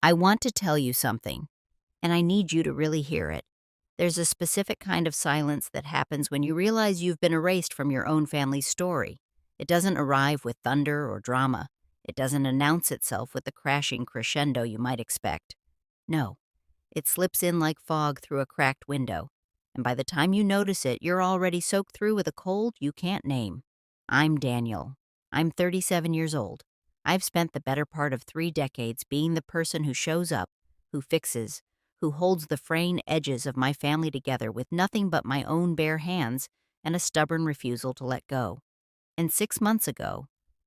I want to tell you something, and I need you to really hear it. There's a specific kind of silence that happens when you realize you've been erased from your own family's story. It doesn't arrive with thunder or drama. It doesn't announce itself with the crashing crescendo you might expect. No, it slips in like fog through a cracked window, and by the time you notice it, you're already soaked through with a cold you can't name. I'm Daniel. I'm 37 years old. I've spent the better part of 3 decades being the person who shows up, who fixes, who holds the fraying edges of my family together with nothing but my own bare hands and a stubborn refusal to let go. And 6 months ago,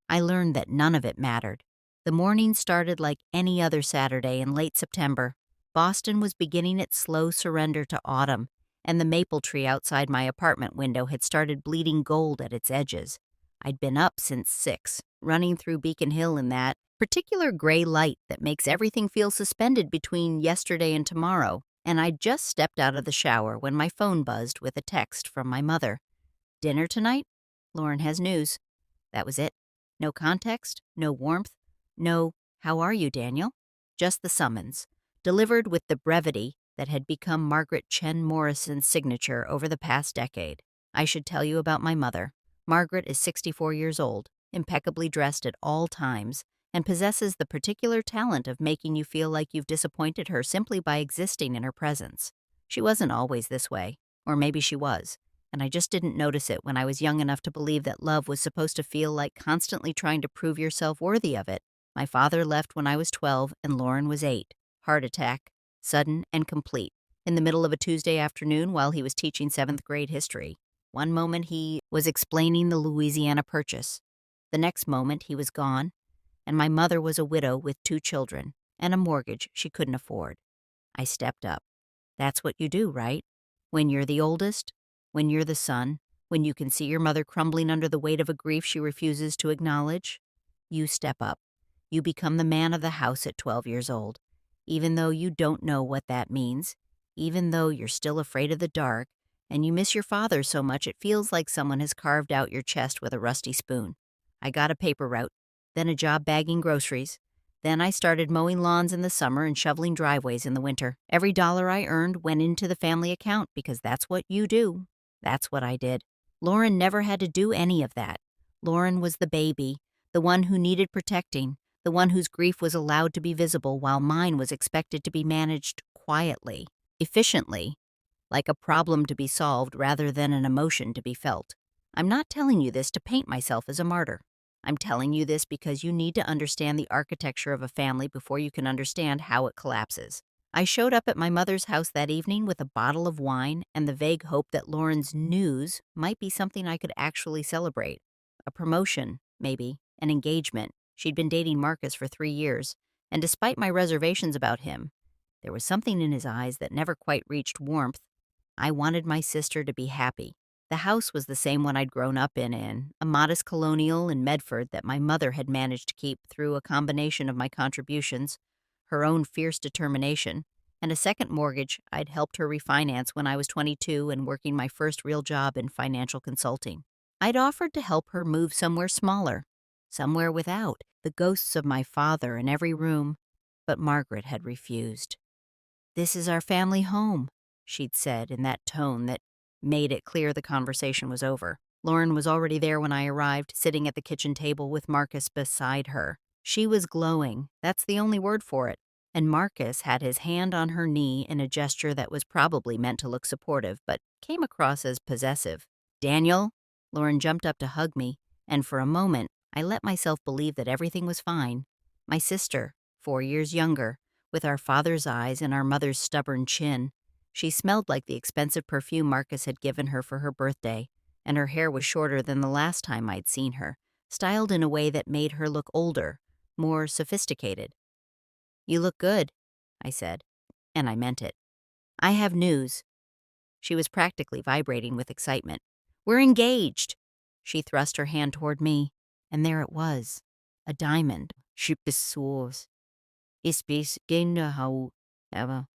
I learned that none of it mattered. The morning started like any other Saturday in late September. Boston was beginning its slow surrender to autumn, and the maple tree outside my apartment window had started bleeding gold at its edges. I'd been up since 6, running through Beacon Hill in that particular gray light that makes everything feel suspended between yesterday and tomorrow, and I'd just stepped out of the shower when my phone buzzed with a text from my mother. "Dinner tonight? Lauren has news." That was it. No context, no warmth, no, "How are you, Daniel?" Just the summons, delivered with the brevity that had become Margaret Chen Morrison's signature over the past decade. I should tell you about my mother. Margaret is 64 years old, impeccably dressed at all times, and possesses the particular talent of making you feel like you've disappointed her simply by existing in her presence. She wasn't always this way, or maybe she was, and I just didn't notice it when I was young enough to believe that love was supposed to feel like constantly trying to prove yourself worthy of it. My father left when I was 12 and Lauren was 8. Heart attack, sudden and complete, in the middle of a Tuesday afternoon while he was teaching 7th grade history. One moment he was explaining the Louisiana Purchase. The next moment he was gone, and my mother was a widow with 2 children and a mortgage she couldn't afford. I stepped up. That's what you do, right? When you're the oldest, when you're the son, when you can see your mother crumbling under the weight of a grief she refuses to acknowledge, you step up. You become the man of the house at 12 years old, even though you don't know what that means, even though you're still afraid of the dark, and you miss your father so much it feels like someone has carved out your chest with a rusty spoon. I got a paper route, then a job bagging groceries. Then I started mowing lawns in the summer and shoveling driveways in the winter. Every dollar I earned went into the family account because that's what you do. That's what I did. Lauren never had to do any of that. Lauren was the baby, the one who needed protecting, the one whose grief was allowed to be visible while mine was expected to be managed quietly, efficiently, like a problem to be solved rather than an emotion to be felt. I'm not telling you this to paint myself as a martyr. I'm telling you this because you need to understand the architecture of a family before you can understand how it collapses. I showed up at my mother's house that evening with a bottle of wine and the vague hope that Lauren's news might be something I could actually celebrate. A promotion, maybe, an engagement. She'd been dating Marcus for 3 years, and despite my reservations about him, there was something in his eyes that never quite reached warmth. I wanted my sister to be happy. The house was the same one I'd grown up in, a modest colonial in Medford that my mother had managed to keep through a combination of my contributions, her own fierce determination, and a second mortgage I'd helped her refinance when I was 22 and working my first real job in financial consulting. I'd offered to help her move somewhere smaller, somewhere without the ghosts of my father in every room, but Margaret had refused. "This is our family home," she'd said in that tone that made it clear the conversation was over. Lauren was already there when I arrived, sitting at the kitchen table with Marcus beside her. She was glowing, that's the only word for it, and Marcus had his hand on her knee in a gesture that was probably meant to look supportive, but came across as possessive. "Daniel?" Lauren jumped up to hug me, and for a moment, I let myself believe that everything was fine. My sister, 4 years younger, with our father's eyes and our mother's stubborn chin. She smelled like the expensive perfume Marcus had given her for her birthday, and her hair was shorter than the last time I'd seen her, styled in a way that made her look older, more sophisticated. "You look good," I said, and I meant it. "I have news." She was practically vibrating with excitement. "We're engaged." She thrust her hand toward me, and there it was, a diamond.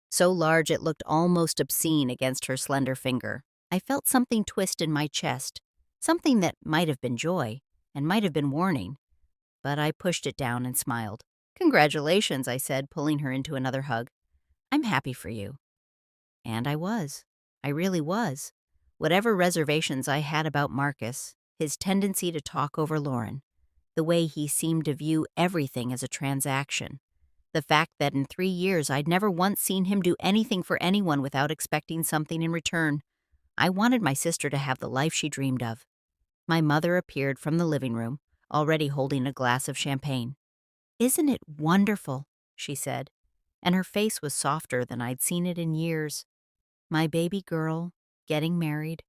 So large it looked almost obscene against her slender finger. I felt something twist in my chest, something that might have been joy and might have been warning, but I pushed it down and smiled. Congratulations, I said, pulling her into another hug. I'm happy for you. And I was. I really was. Whatever reservations I had about Marcus, his tendency to talk over Lauren, the way he seemed to view everything as a transaction, the fact that in 3 years I'd never once seen him do anything for anyone without expecting something in return, I wanted my sister to have the life she dreamed of. My mother appeared from the living room, already holding a glass of champagne. "Isn't it wonderful?" she said, and her face was softer than I'd seen it in years. My baby girl, getting married.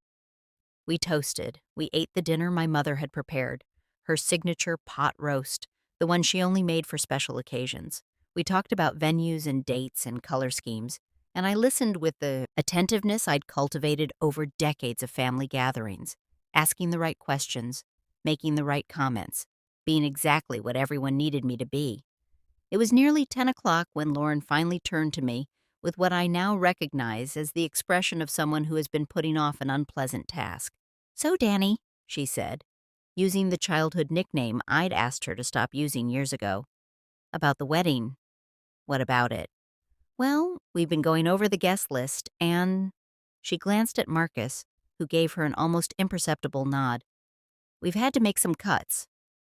We toasted. We ate the dinner my mother had prepared, her signature pot roast, the one she only made for special occasions. We talked about venues and dates and color schemes, and I listened with the attentiveness I'd cultivated over decades of family gatherings, asking the right questions, making the right comments, being exactly what everyone needed me to be. It was nearly 10 o'clock when Lauren finally turned to me with what I now recognize as the expression of someone who has been putting off an unpleasant task. "So, Danny," she said, using the childhood nickname I'd asked her to stop using years ago. "About the wedding. What about it?" "Well, we've been going over the guest list, and—" She glanced at Marcus, who gave her an almost imperceptible nod. "We've had to make some cuts."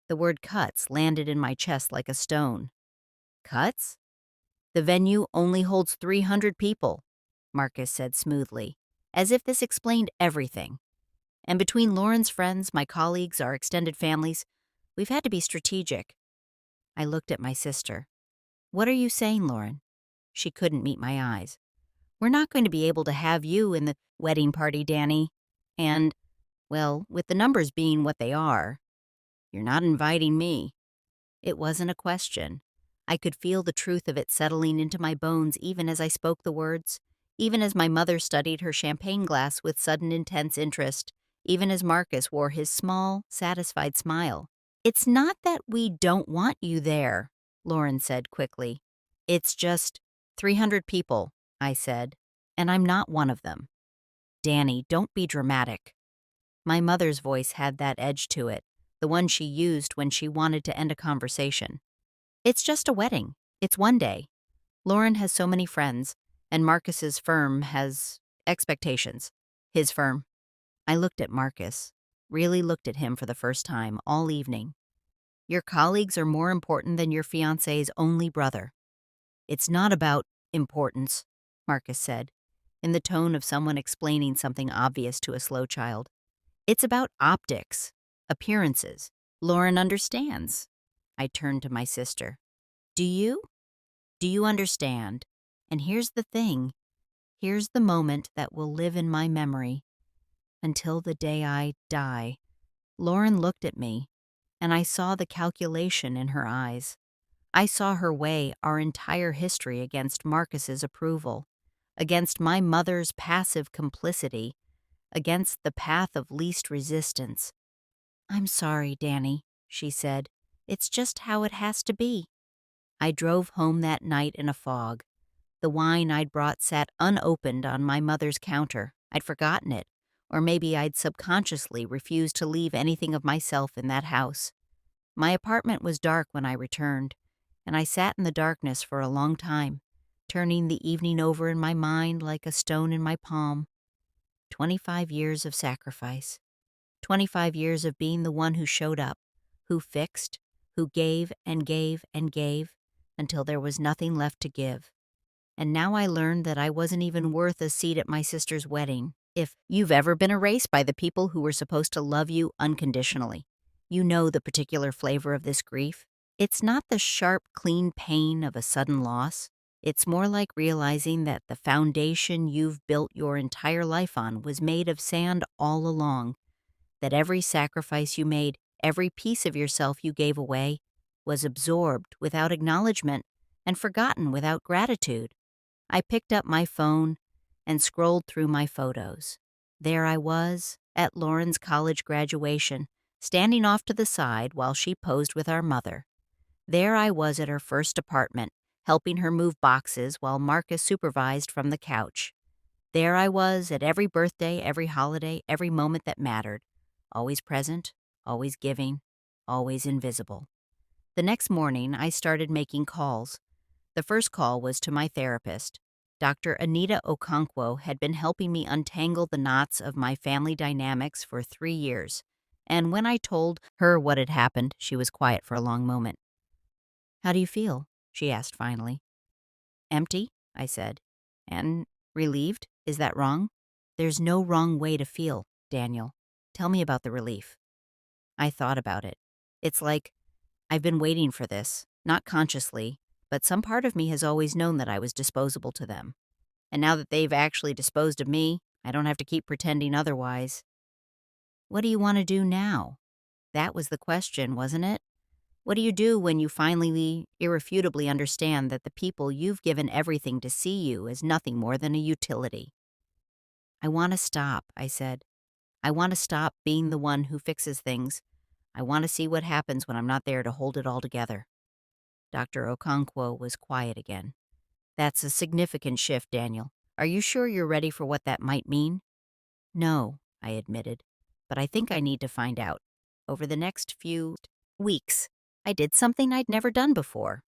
The word cuts landed in my chest like a stone. "Cuts? The venue only holds 300 people," Marcus said smoothly, as if this explained everything. "And between Lauren's friends, my colleagues, our extended families, we've had to be strategic." I looked at my sister. "What are you saying, Lauren?" She couldn't meet my eyes. "We're not going to be able to have you in the wedding party, Danny. And, well, with the numbers being what they are, you're not inviting me." It wasn't a question. I could feel the truth of it settling into my bones even as I spoke the words, even as my mother studied her champagne glass with sudden intense interest, even as Marcus wore his small, satisfied smile. "It's not that we don't want you there," Lauren said quickly. "It's just 300 people," I said, "and I'm not one of them." "Danny, don't be dramatic." My mother's voice had that edge to it, the one she used when she wanted to end a conversation. "It's just a wedding. It's one day. Lauren has so many friends, and Marcus's firm has expectations. His firm." I looked at Marcus, really looked at him for the first time all evening. "Your colleagues are more important than your fiancé's only brother." "It's not about importance," Marcus said, in the tone of someone explaining something obvious to a slow child. "It's about optics, appearances. Lauren understands." I turned to my sister. "Do you? Do you understand? And here's the thing. Here's the moment that will live in my memory until the day I die." Lauren looked at me, and I saw the calculation in her eyes. I saw her weigh our entire history against Marcus's approval, against my mother's passive complicity, against the path of least resistance. "I'm sorry, Danny," she said. "It's just how it has to be." I drove home that night in a fog. The wine I'd brought sat unopened on my mother's counter. I'd forgotten it, or maybe I'd subconsciously refused to leave anything of myself in that house. My apartment was dark when I returned, and I sat in the darkness for a long time, turning the evening over in my mind like a stone in my palm. 25 years of sacrifice. 25 years of being the one who showed up, who fixed, who gave and gave and gave, until there was nothing left to give. And now I learned that I wasn't even worth a seat at my sister's wedding. If you've ever been erased by the people who were supposed to love you unconditionally, you know the particular flavor of this grief. It's not the sharp, clean pain of a sudden loss. It's more like realizing that the foundation you've built your entire life on was made of sand all along, that every sacrifice you made, every piece of yourself you gave away, was absorbed without acknowledgement and forgotten without gratitude. I picked up my phone and scrolled through my photos. There I was, at Lauren's college graduation, standing off to the side while she posed with our mother. There I was at her first apartment, helping her move boxes while Marcus supervised from the couch. There I was at every birthday, every holiday, every moment that mattered, always present, always giving, always invisible. The next morning, I started making calls. The first call was to my therapist. Dr. Anita Okonkwo had been helping me untangle the knots of my family dynamics for 3 years. And when I told her what had happened, she was quiet for a long moment. "How do you feel?" she asked finally. "Empty," I said. "And relieved? Is that wrong?" "There's no wrong way to feel, Daniel. Tell me about the relief." I thought about it. It's like I've been waiting for this, not consciously, but some part of me has always known that I was disposable to them. And now that they've actually disposed of me, I don't have to keep pretending otherwise. "What do you want to do now?" That was the question, wasn't it? What do you do when you finally irrefutably understand that the people you've given everything to see you as nothing more than a utility? "I want to stop," I said. "I want to stop being the one who fixes things. I want to see what happens when I'm not there to hold it all together." Dr. Okonkwo was quiet again. "That's a significant shift, Daniel. Are you sure you're ready for what that might mean?" "No," I admitted, "but I think I need to find out. Over the next few weeks, I did something I'd never done before.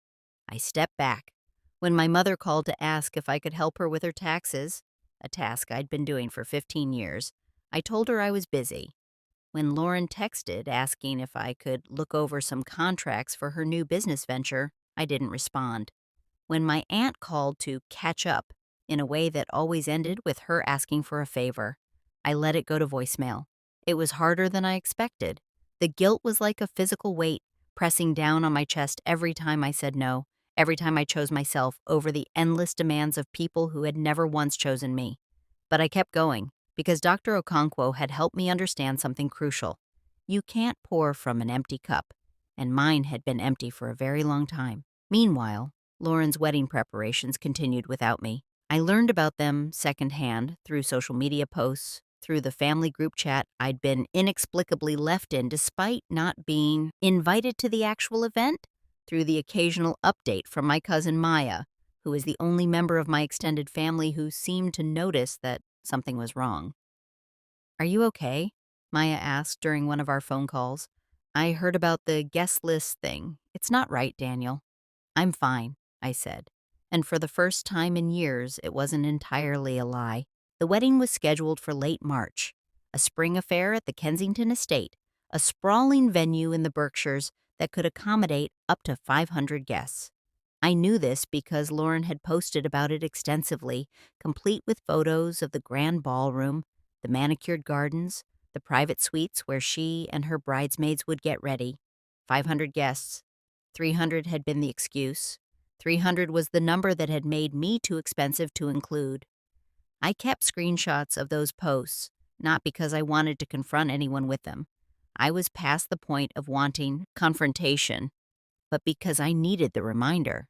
I stepped back. When my mother called to ask if I could help her with her taxes, a task I'd been doing for 15 years, I told her I was busy. When Lauren texted asking if I could look over some contracts for her new business venture, I didn't respond. When my aunt called to catch up in a way that always ended with her asking for a favor, I let it go to voicemail. It was harder than I expected. The guilt was like a physical weight pressing down on my chest every time I said no, every time I chose myself over the endless demands of people who had never once chosen me. But I kept going because Dr. Okonkwo had helped me understand something crucial. You can't pour from an empty cup, and mine had been empty for a very long time. Meanwhile, Lauren's wedding preparations continued without me. I learned about them secondhand through social media posts, through the family group chat I'd been inexplicably left in despite not being invited to the actual event, through the occasional update from my cousin Maya, who is the only member of my extended family who seemed to notice that something was wrong. "Are you okay?" Maya asked during one of our phone calls. "I heard about the guest list thing. It's not right, Daniel." "I'm fine," I said. And for the first time in years, it wasn't entirely a lie. The wedding was scheduled for late March, a spring affair at the Kensington Estate, a sprawling venue in the Berkshires that could accommodate up to 500 guests. I knew this because Lauren had posted about it extensively, complete with photos of the grand ballroom, the manicured gardens, the private suites where she and her bridesmaids would get ready. 500 guests. 300 had been the excuse. 300 was the number that had made me too expensive to include. I kept screenshots of those posts, not because I wanted to confront anyone with them. I was past the point of wanting confrontation, but because I needed the reminder.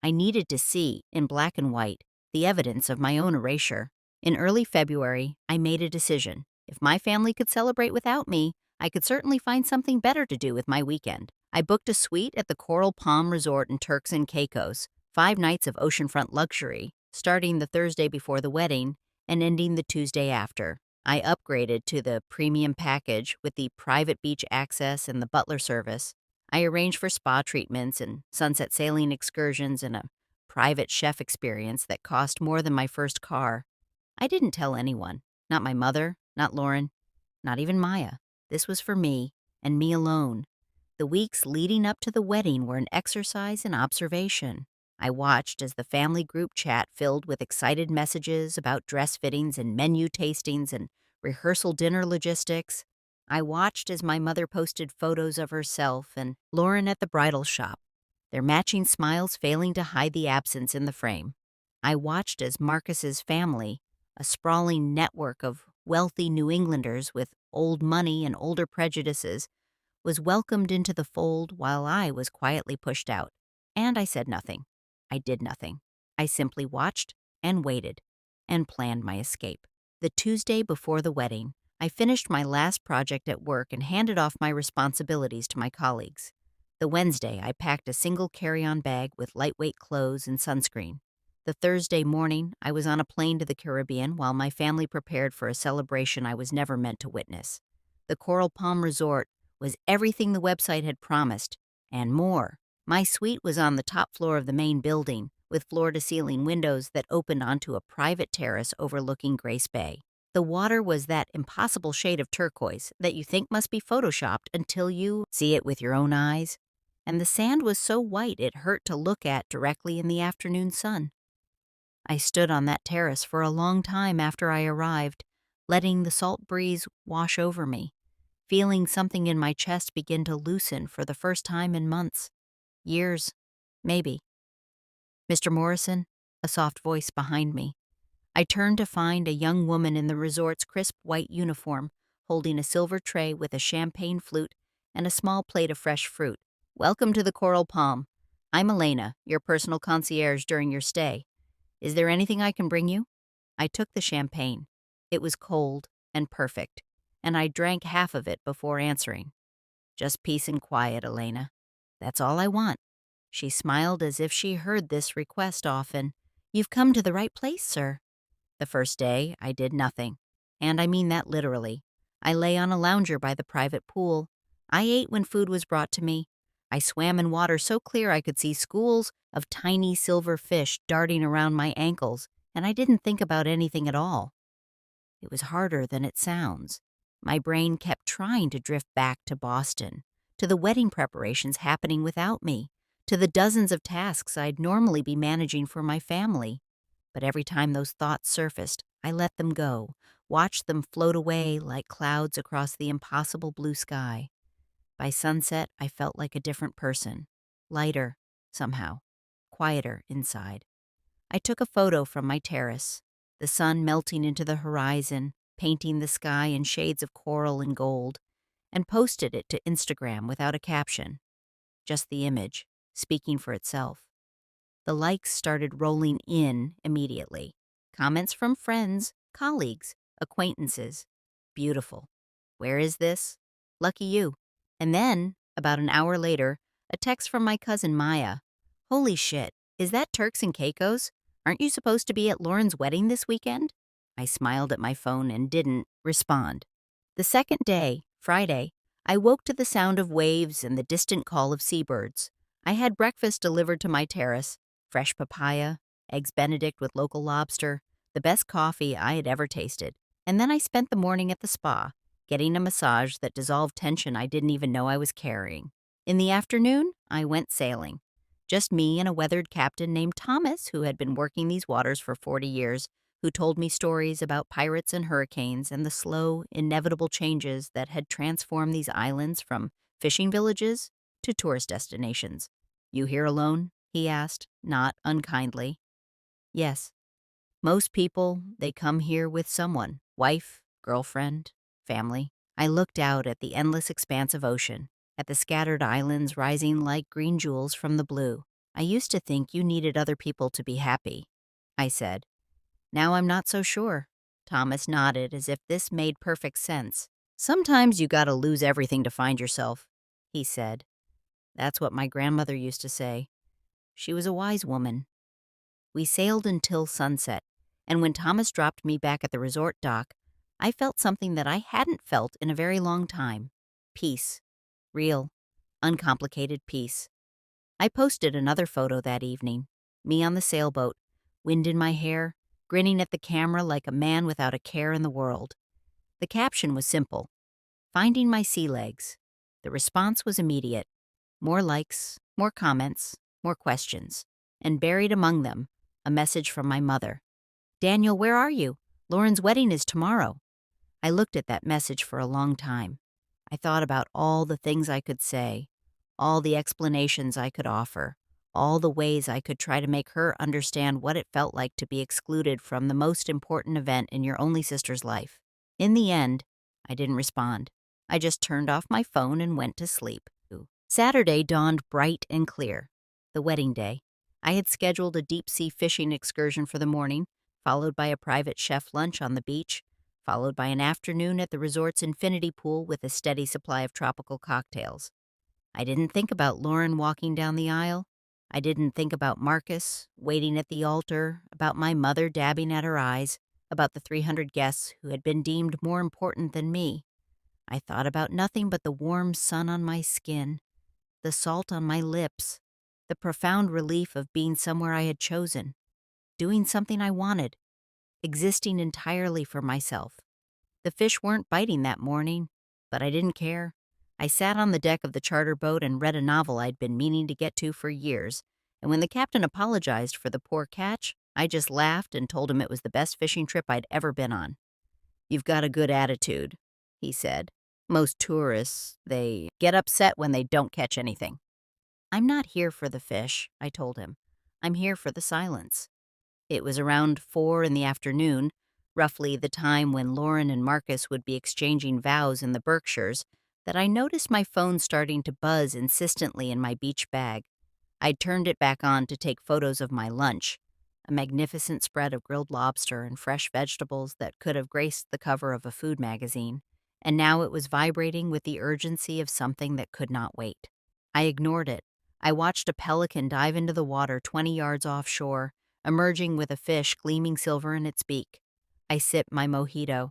I needed to see, in black and white, the evidence of my own erasure. In early February, I made a decision. If my family could celebrate without me, I could certainly find something better to do with my weekend. I booked a suite at the Coral Palm Resort in Turks and Caicos, 5 nights of oceanfront luxury, starting the Thursday before the wedding and ending the Tuesday after. I upgraded to the premium package with the private beach access and the butler service. I arranged for spa treatments and sunset sailing excursions and a private chef experience that cost more than my first car. I didn't tell anyone, not my mother, not Lauren, not even Maya. This was for me, and me alone. The weeks leading up to the wedding were an exercise in observation. I watched as the family group chat filled with excited messages about dress fittings and menu tastings and rehearsal dinner logistics. I watched as my mother posted photos of herself and Lauren at the bridal shop, their matching smiles failing to hide the absence in the frame. I watched as Marcus's family, a sprawling network of wealthy New Englanders with old money and older prejudices, was welcomed into the fold while I was quietly pushed out. And I said nothing. I did nothing. I simply watched and waited and planned my escape. The Tuesday before the wedding, I finished my last project at work and handed off my responsibilities to my colleagues. The Wednesday, I packed a single carry-on bag with lightweight clothes and sunscreen. The Thursday morning, I was on a plane to the Caribbean while my family prepared for a celebration I was never meant to witness. The Coral Palm Resort was everything the website had promised And more. My suite was on the top floor of the main building, with floor-to-ceiling windows that opened onto a private terrace overlooking Grace Bay. The water was that impossible shade of turquoise that you think must be photoshopped until you see it with your own eyes. And the sand was so white it hurt to look at directly in the afternoon sun. I stood on that terrace for a long time after I arrived, letting the salt breeze wash over me, feeling something in my chest begin to loosen for the first time in months, years, maybe. Mr. Morrison, a soft voice behind me. I turned to find a young woman in the resort's crisp white uniform, holding a silver tray with a champagne flute and a small plate of fresh fruit. "Welcome to the Coral Palm. I'm Elena, your personal concierge during your stay. Is there anything I can bring you?" I took the champagne. It was cold and perfect, and I drank half of it before answering. "Just peace and quiet, Elena. That's all I want." She smiled as if she heard this request often. "You've come to the right place, sir." The first day, I did nothing. And I mean that literally. I lay on a lounger by the private pool. I ate when food was brought to me. I swam in water so clear I could see schools of tiny silver fish darting around my ankles, and I didn't think about anything at all. It was harder than it sounds. My brain kept trying to drift back to Boston, to the wedding preparations happening without me, to the dozens of tasks I'd normally be managing for my family. But every time those thoughts surfaced, I let them go, watched them float away like clouds across the impossible blue sky. By sunset, I felt like a different person, lighter, somehow, quieter inside. I took a photo from my terrace, the sun melting into the horizon, painting the sky in shades of coral and gold, and posted it to Instagram without a caption, just the image, speaking for itself. The likes started rolling in immediately. Comments from friends, colleagues, acquaintances. Beautiful. Where is this? Lucky you. And then, about an hour later, a text from my cousin Maya. "Holy shit, is that Turks and Caicos? Aren't you supposed to be at Lauren's wedding this weekend?" I smiled at my phone and didn't respond. The second day, Friday, I woke to the sound of waves and the distant call of seabirds. I had breakfast delivered to my terrace, fresh papaya, eggs Benedict with local lobster, the best coffee I had ever tasted. And then I spent the morning at the spa, getting a massage that dissolved tension I didn't even know I was carrying. In the afternoon, I went sailing. Just me and a weathered captain named Thomas, who had been working these waters for 40 years, who told me stories about pirates and hurricanes and the slow, inevitable changes that had transformed these islands from fishing villages to tourist destinations. "You here alone?" he asked, not unkindly. "Yes. Most people, they come here with someone, wife, girlfriend, family." I looked out at the endless expanse of ocean, at the scattered islands rising like green jewels from the blue. "I used to think you needed other people to be happy," I said. "Now I'm not so sure." Thomas nodded as if this made perfect sense. "Sometimes you gotta lose everything to find yourself," he said. "That's what my grandmother used to say. She was a wise woman." We sailed until sunset, and when Thomas dropped me back at the resort dock, I felt something that I hadn't felt in a very long time. Peace. Real, uncomplicated peace. I posted another photo that evening. Me on the sailboat, wind in my hair, grinning at the camera like a man without a care in the world. The caption was simple. Finding my sea legs. The response was immediate. More likes, more comments, more questions. And buried among them, a message from my mother. "Daniel, where are you? Lauren's wedding is tomorrow." I looked at that message for a long time. I thought about all the things I could say, all the explanations I could offer, all the ways I could try to make her understand what it felt like to be excluded from the most important event in your only sister's life. In the end, I didn't respond. I just turned off my phone and went to sleep. Saturday dawned bright and clear. The wedding day. I had scheduled a deep-sea fishing excursion for the morning, followed by a private chef lunch on the beach, followed by an afternoon at the resort's infinity pool with a steady supply of tropical cocktails. I didn't think about Lauren walking down the aisle. I didn't think about Marcus waiting at the altar, about my mother dabbing at her eyes, about the 300 guests who had been deemed more important than me. I thought about nothing but the warm sun on my skin, the salt on my lips, the profound relief of being somewhere I had chosen, doing something I wanted, existing entirely for myself. The fish weren't biting that morning, but I didn't care. I sat on the deck of the charter boat and read a novel I'd been meaning to get to for years, and when the captain apologized for the poor catch, I just laughed and told him it was the best fishing trip I'd ever been on. "You've got a good attitude," he said. "Most tourists, they get upset when they don't catch anything." "I'm not here for the fish," I told him. "I'm here for the silence." It was around 4 in the afternoon, roughly the time when Lauren and Marcus would be exchanging vows in the Berkshires, that I noticed my phone starting to buzz insistently in my beach bag. I'd turned it back on to take photos of my lunch, a magnificent spread of grilled lobster and fresh vegetables that could have graced the cover of a food magazine, and now it was vibrating with the urgency of something that could not wait. I ignored it. I watched a pelican dive into the water 20 yards offshore, emerging with a fish gleaming silver in its beak. I sipped my mojito.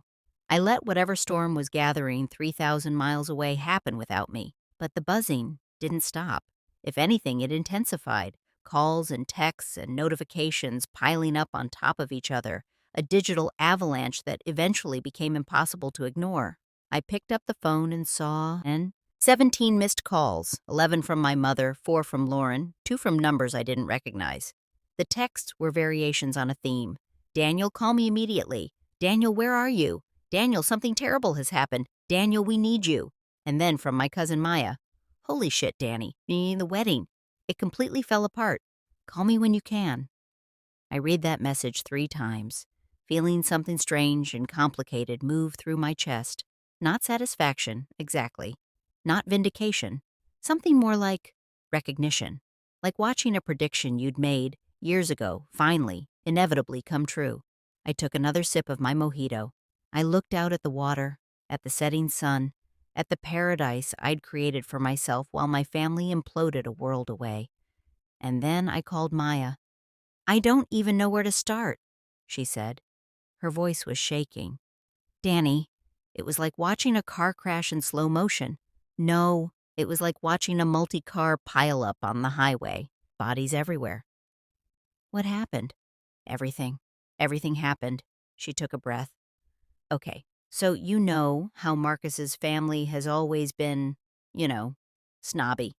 I let whatever storm was gathering 3,000 miles away happen without me, but the buzzing didn't stop. If anything, it intensified, calls and texts and notifications piling up on top of each other, a digital avalanche that eventually became impossible to ignore. I picked up the phone and saw 17 missed calls, 11 from my mother, 4 from Lauren, 2 from numbers I didn't recognize. The texts were variations on a theme. "Daniel, call me immediately. Daniel, where are you? Daniel, something terrible has happened. Daniel, we need you." And then from my cousin Maya, "Holy shit, Danny, the wedding. It completely fell apart. Call me when you can." I read that message 3 times, feeling something strange and complicated move through my chest. Not satisfaction, exactly. Not vindication. Something more like recognition. Like watching a prediction you'd made years ago finally, inevitably come true. I took another sip of my mojito. I looked out at the water, at the setting sun, at the paradise I'd created for myself while my family imploded a world away. And then I called Maya. "I don't even know where to start," she said. Her voice was shaking. "Danny, it was like watching a car crash in slow motion. No, it was like watching a multi-car pileup on the highway. Bodies everywhere." "What happened?" "Everything. Everything happened." She took a breath. "Okay, so you know how Marcus's family has always been, snobby,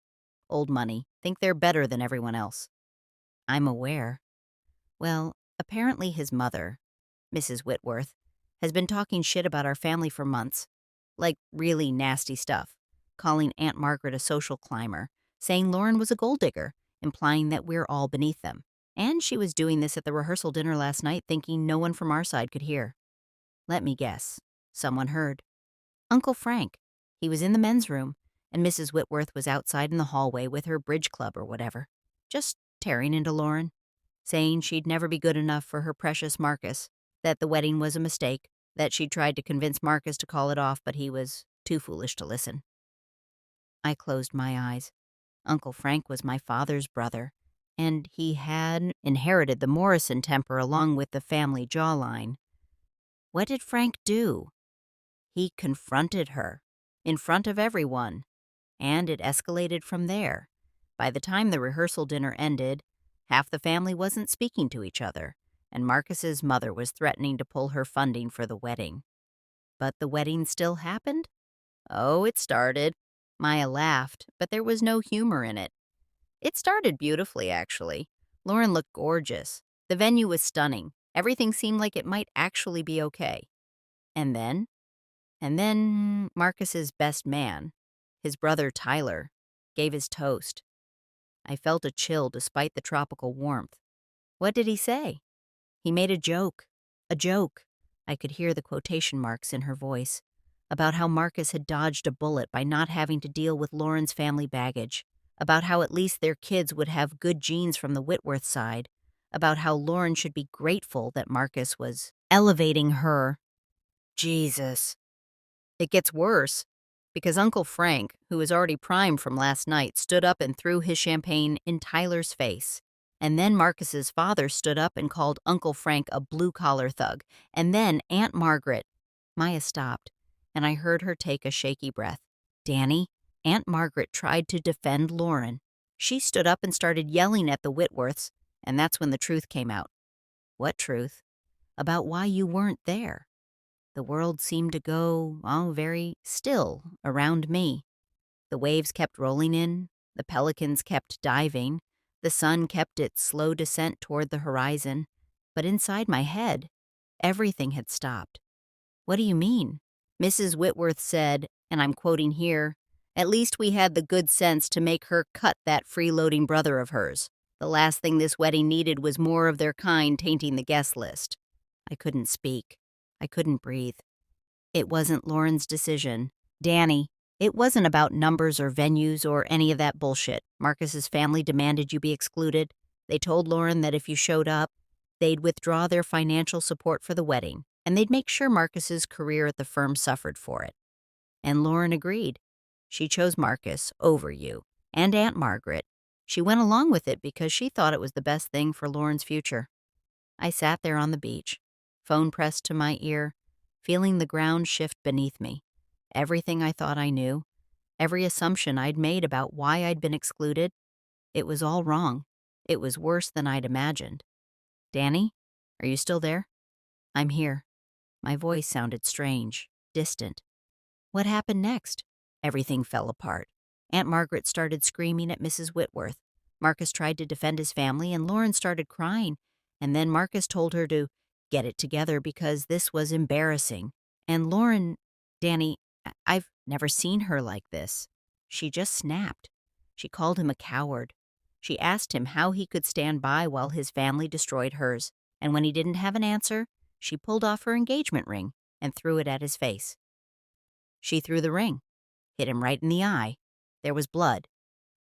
old money, think they're better than everyone else." "I'm aware." "Well, apparently his mother, Mrs. Whitworth, has been talking shit about our family for months. Like really nasty stuff. Calling Aunt Margaret a social climber, saying Lauren was a gold digger, implying that we're all beneath them. And she was doing this at the rehearsal dinner last night thinking no one from our side could hear. Let me guess. Someone heard. Uncle Frank. He was in the men's room, and Mrs. Whitworth was outside in the hallway with her bridge club or whatever. Just tearing into Lauren, saying she'd never be good enough for her precious Marcus, that the wedding was a mistake, that she'd tried to convince Marcus to call it off, but he was too foolish to listen. I closed my eyes. Uncle Frank was my father's brother, and he had inherited the Morrison temper along with the family jawline. What did Frank do? He confronted her, in front of everyone, and it escalated from there. By the time the rehearsal dinner ended, half the family wasn't speaking to each other, and Marcus's mother was threatening to pull her funding for the wedding. But the wedding still happened? Oh, it started. Maya laughed, but there was no humor in it. It started beautifully, actually. Lauren looked gorgeous. The venue was stunning. Everything seemed like it might actually be okay. And then? And then Marcus's best man, his brother Tyler, gave his toast. I felt a chill despite the tropical warmth. What did he say? He made a joke. A joke. I could hear the quotation marks in her voice. About how Marcus had dodged a bullet by not having to deal with Lauren's family baggage. About how at least their kids would have good genes from the Whitworth side. About how Lauren should be grateful that Marcus was elevating her. Jesus. It gets worse, because Uncle Frank, who was already primed from last night, stood up and threw his champagne in Tyler's face. And then Marcus's father stood up and called Uncle Frank a blue-collar thug. And then Aunt Margaret. Maya stopped, and I heard her take a shaky breath. "Danny, Aunt Margaret tried to defend Lauren. She stood up and started yelling at the Whitworths, and that's when the truth came out. What truth? About why you weren't there. The world seemed to go, very still around me. The waves kept rolling in, the pelicans kept diving, the sun kept its slow descent toward the horizon, but inside my head, everything had stopped. What do you mean? Mrs. Whitworth said, and I'm quoting here, "At least we had the good sense to make her cut that freeloading brother of hers. The last thing this wedding needed was more of their kind tainting the guest list." I couldn't speak. I couldn't breathe. It wasn't Lauren's decision. Danny, it wasn't about numbers or venues or any of that bullshit. Marcus's family demanded you be excluded. They told Lauren that if you showed up, they'd withdraw their financial support for the wedding, and they'd make sure Marcus's career at the firm suffered for it. And Lauren agreed. She chose Marcus over you and Aunt Margaret. She went along with it because she thought it was the best thing for Lauren's future. I sat there on the beach, phone pressed to my ear, feeling the ground shift beneath me. Everything I thought I knew, every assumption I'd made about why I'd been excluded, it was all wrong. It was worse than I'd imagined. Danny, are you still there? I'm here. My voice sounded strange, distant. What happened next? Everything fell apart. Aunt Margaret started screaming at Mrs. Whitworth. Marcus tried to defend his family, and Lauren started crying. And then Marcus told her to get it together because this was embarrassing. And Lauren, Danny, I've never seen her like this. She just snapped. She called him a coward. She asked him how he could stand by while his family destroyed hers. And when he didn't have an answer, she pulled off her engagement ring and threw it at his face. She threw the ring, hit him right in the eye. There was blood.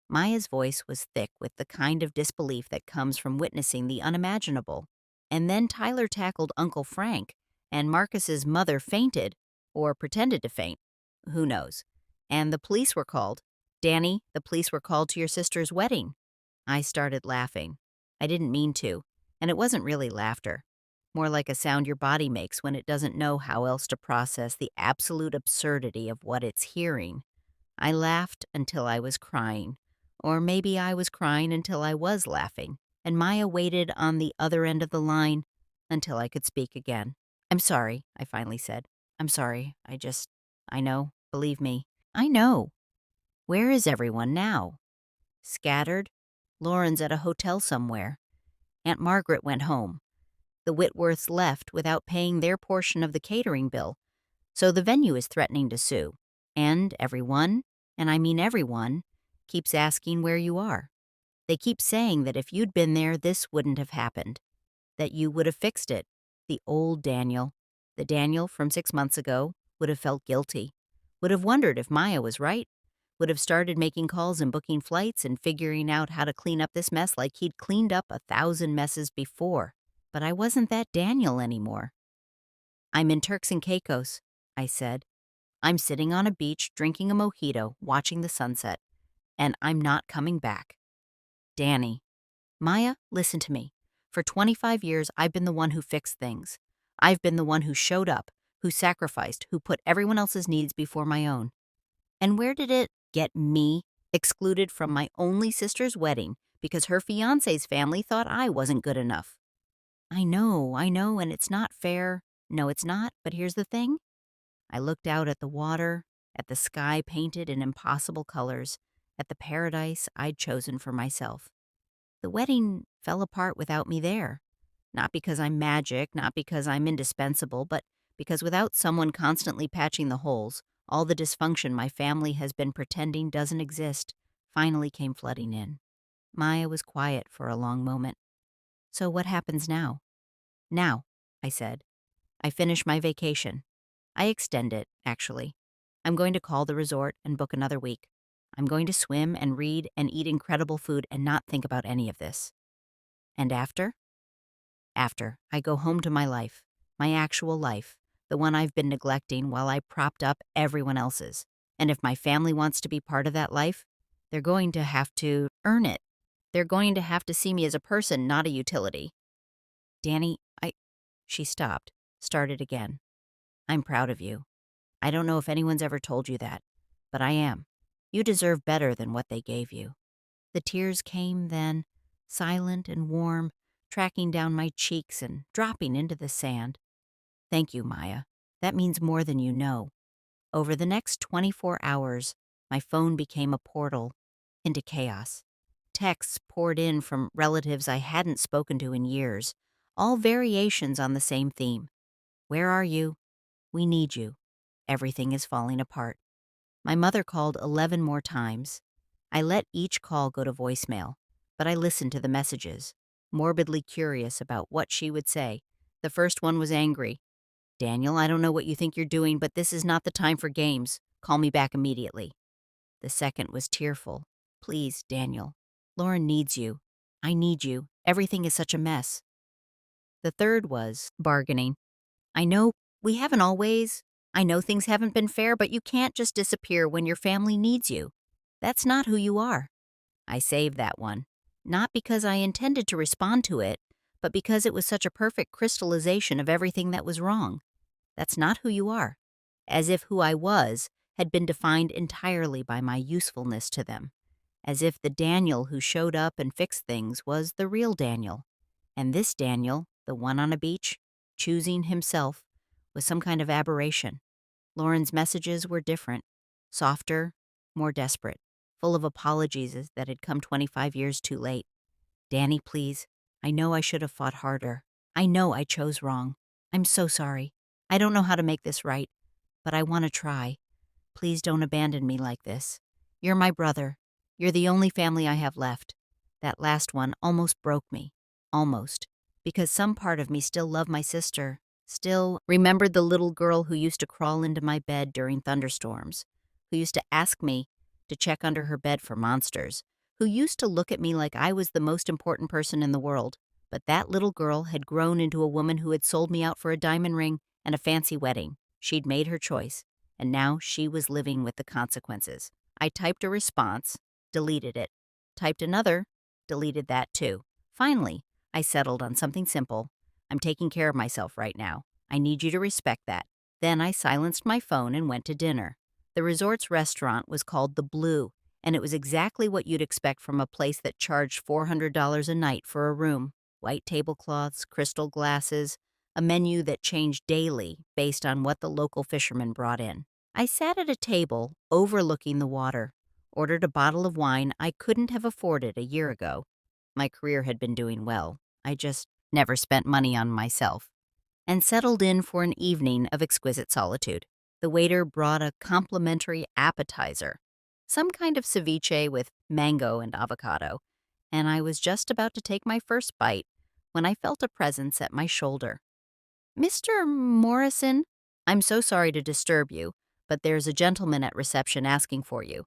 Maya's voice was thick with the kind of disbelief that comes from witnessing the unimaginable. And then Tyler tackled Uncle Frank, and Marcus's mother fainted, or pretended to faint. Who knows? And the police were called. Danny, the police were called to your sister's wedding. I started laughing. I didn't mean to, and it wasn't really laughter. More like a sound your body makes when it doesn't know how else to process the absolute absurdity of what it's hearing. I laughed until I was crying. Or maybe I was crying until I was laughing, and Maya waited on the other end of the line until I could speak again. "I'm sorry," I finally said. "I'm sorry. I know. Believe me. I know." Where is everyone now? Scattered? Lauren's at a hotel somewhere. Aunt Margaret went home. The Whitworths left without paying their portion of the catering bill, so the venue is threatening to sue. And everyone, and I mean everyone, keeps asking where you are. They keep saying that if you'd been there, this wouldn't have happened, that you would have fixed it. The old Daniel, the Daniel from 6 months ago, would have felt guilty, would have wondered if Maya was right, would have started making calls and booking flights and figuring out how to clean up this mess like he'd cleaned up 1,000 messes before. But I wasn't that Daniel anymore. "I'm in Turks and Caicos," I said. "I'm sitting on a beach drinking a mojito, watching the sunset, and I'm not coming back." Danny. Maya, listen to me. For 25 years, I've been the one who fixed things. I've been the one who showed up, who sacrificed, who put everyone else's needs before my own. And where did it get me excluded from my only sister's wedding because her fiancé's family thought I wasn't good enough? I know, and it's not fair. No, it's not, but here's the thing. I looked out at the water, at the sky painted in impossible colors, at the paradise I'd chosen for myself. The wedding fell apart without me there. Not because I'm magic, not because I'm indispensable, but because without someone constantly patching the holes, all the dysfunction my family has been pretending doesn't exist finally came flooding in. Maya was quiet for a long moment. "So what happens now?" "Now," I said. "I finish my vacation. I extend it, actually. I'm going to call the resort and book another week. I'm going to swim and read and eat incredible food and not think about any of this. And after? After, I go home to my life, my actual life, the one I've been neglecting while I propped up everyone else's. And if my family wants to be part of that life, they're going to have to earn it. They're going to have to see me as a person, not a utility." "Danny, She stopped, started again. "I'm proud of you. I don't know if anyone's ever told you that, but I am. You deserve better than what they gave you." The tears came then, silent and warm, tracking down my cheeks and dropping into the sand. "Thank you, Maya. That means more than you know." Over the next 24 hours, my phone became a portal into chaos. Texts poured in from relatives I hadn't spoken to in years, all variations on the same theme. "Where are you? We need you. Everything is falling apart." My mother called 11 more times. I let each call go to voicemail, but I listened to the messages, morbidly curious about what she would say. The first one was angry. "Daniel, I don't know what you think you're doing, but this is not the time for games. Call me back immediately." The second was tearful. "Please, Daniel. Lauren needs you. I need you. Everything is such a mess." The third was bargaining. "I know we haven't always. I know things haven't been fair, but you can't just disappear when your family needs you. That's not who you are." I saved that one, not because I intended to respond to it, but because it was such a perfect crystallization of everything that was wrong. That's not who you are. As if who I was had been defined entirely by my usefulness to them. As if the Daniel who showed up and fixed things was the real Daniel. And this Daniel, the one on a beach, choosing himself, was some kind of aberration. Lauren's messages were different, softer, more desperate, full of apologies that had come 25 years too late. "Danny, please. I know I should have fought harder. I know I chose wrong. I'm so sorry. I don't know how to make this right, but I want to try. Please don't abandon me like this. You're my brother. You're the only family I have left." That last one almost broke me. Almost. Because some part of me still loved my sister, still remembered the little girl who used to crawl into my bed during thunderstorms, who used to ask me to check under her bed for monsters, who used to look at me like I was the most important person in the world. But that little girl had grown into a woman who had sold me out for a diamond ring and a fancy wedding. She'd made her choice, and now she was living with the consequences. I typed a response, deleted it. Typed another, deleted that too. Finally, I settled on something simple. "I'm taking care of myself right now. I need you to respect that." Then I silenced my phone and went to dinner. The resort's restaurant was called The Blue, and it was exactly what you'd expect from a place that charged $400 a night for a room. White tablecloths, crystal glasses, a menu that changed daily based on what the local fishermen brought in. I sat at a table overlooking the water, ordered a bottle of wine I couldn't have afforded a year ago. My career had been doing well. I just never spent money on myself. And settled in for an evening of exquisite solitude. The waiter brought a complimentary appetizer, some kind of ceviche with mango and avocado, and I was just about to take my first bite when I felt a presence at my shoulder. "Mr. Morrison, I'm so sorry to disturb you, but there's a gentleman at reception asking for you.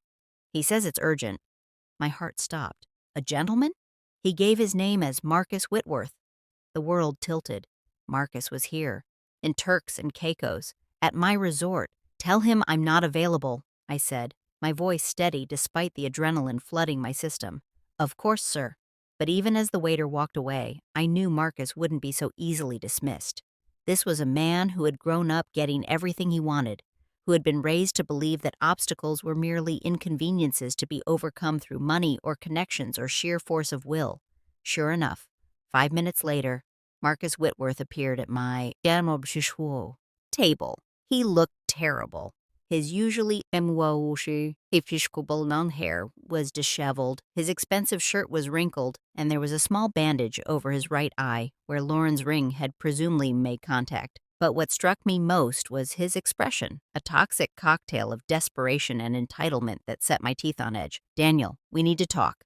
He says it's urgent." My heart stopped. A gentleman? He gave his name as Marcus Whitworth. The world tilted. Marcus was here, in Turks and Caicos, at my resort. "Tell him I'm not available," I said, my voice steady despite the adrenaline flooding my system. "Of course, sir." But even as the waiter walked away, I knew Marcus wouldn't be so easily dismissed. This was a man who had grown up getting everything he wanted, who had been raised to believe that obstacles were merely inconveniences to be overcome through money or connections or sheer force of will. Sure enough, 5 minutes later, Marcus Whitworth appeared at my table. He looked terrible. His usually long hair was disheveled, his expensive shirt was wrinkled, and there was a small bandage over his right eye where Lauren's ring had presumably made contact. But what struck me most was his expression, a toxic cocktail of desperation and entitlement that set my teeth on edge. "Daniel, we need to talk."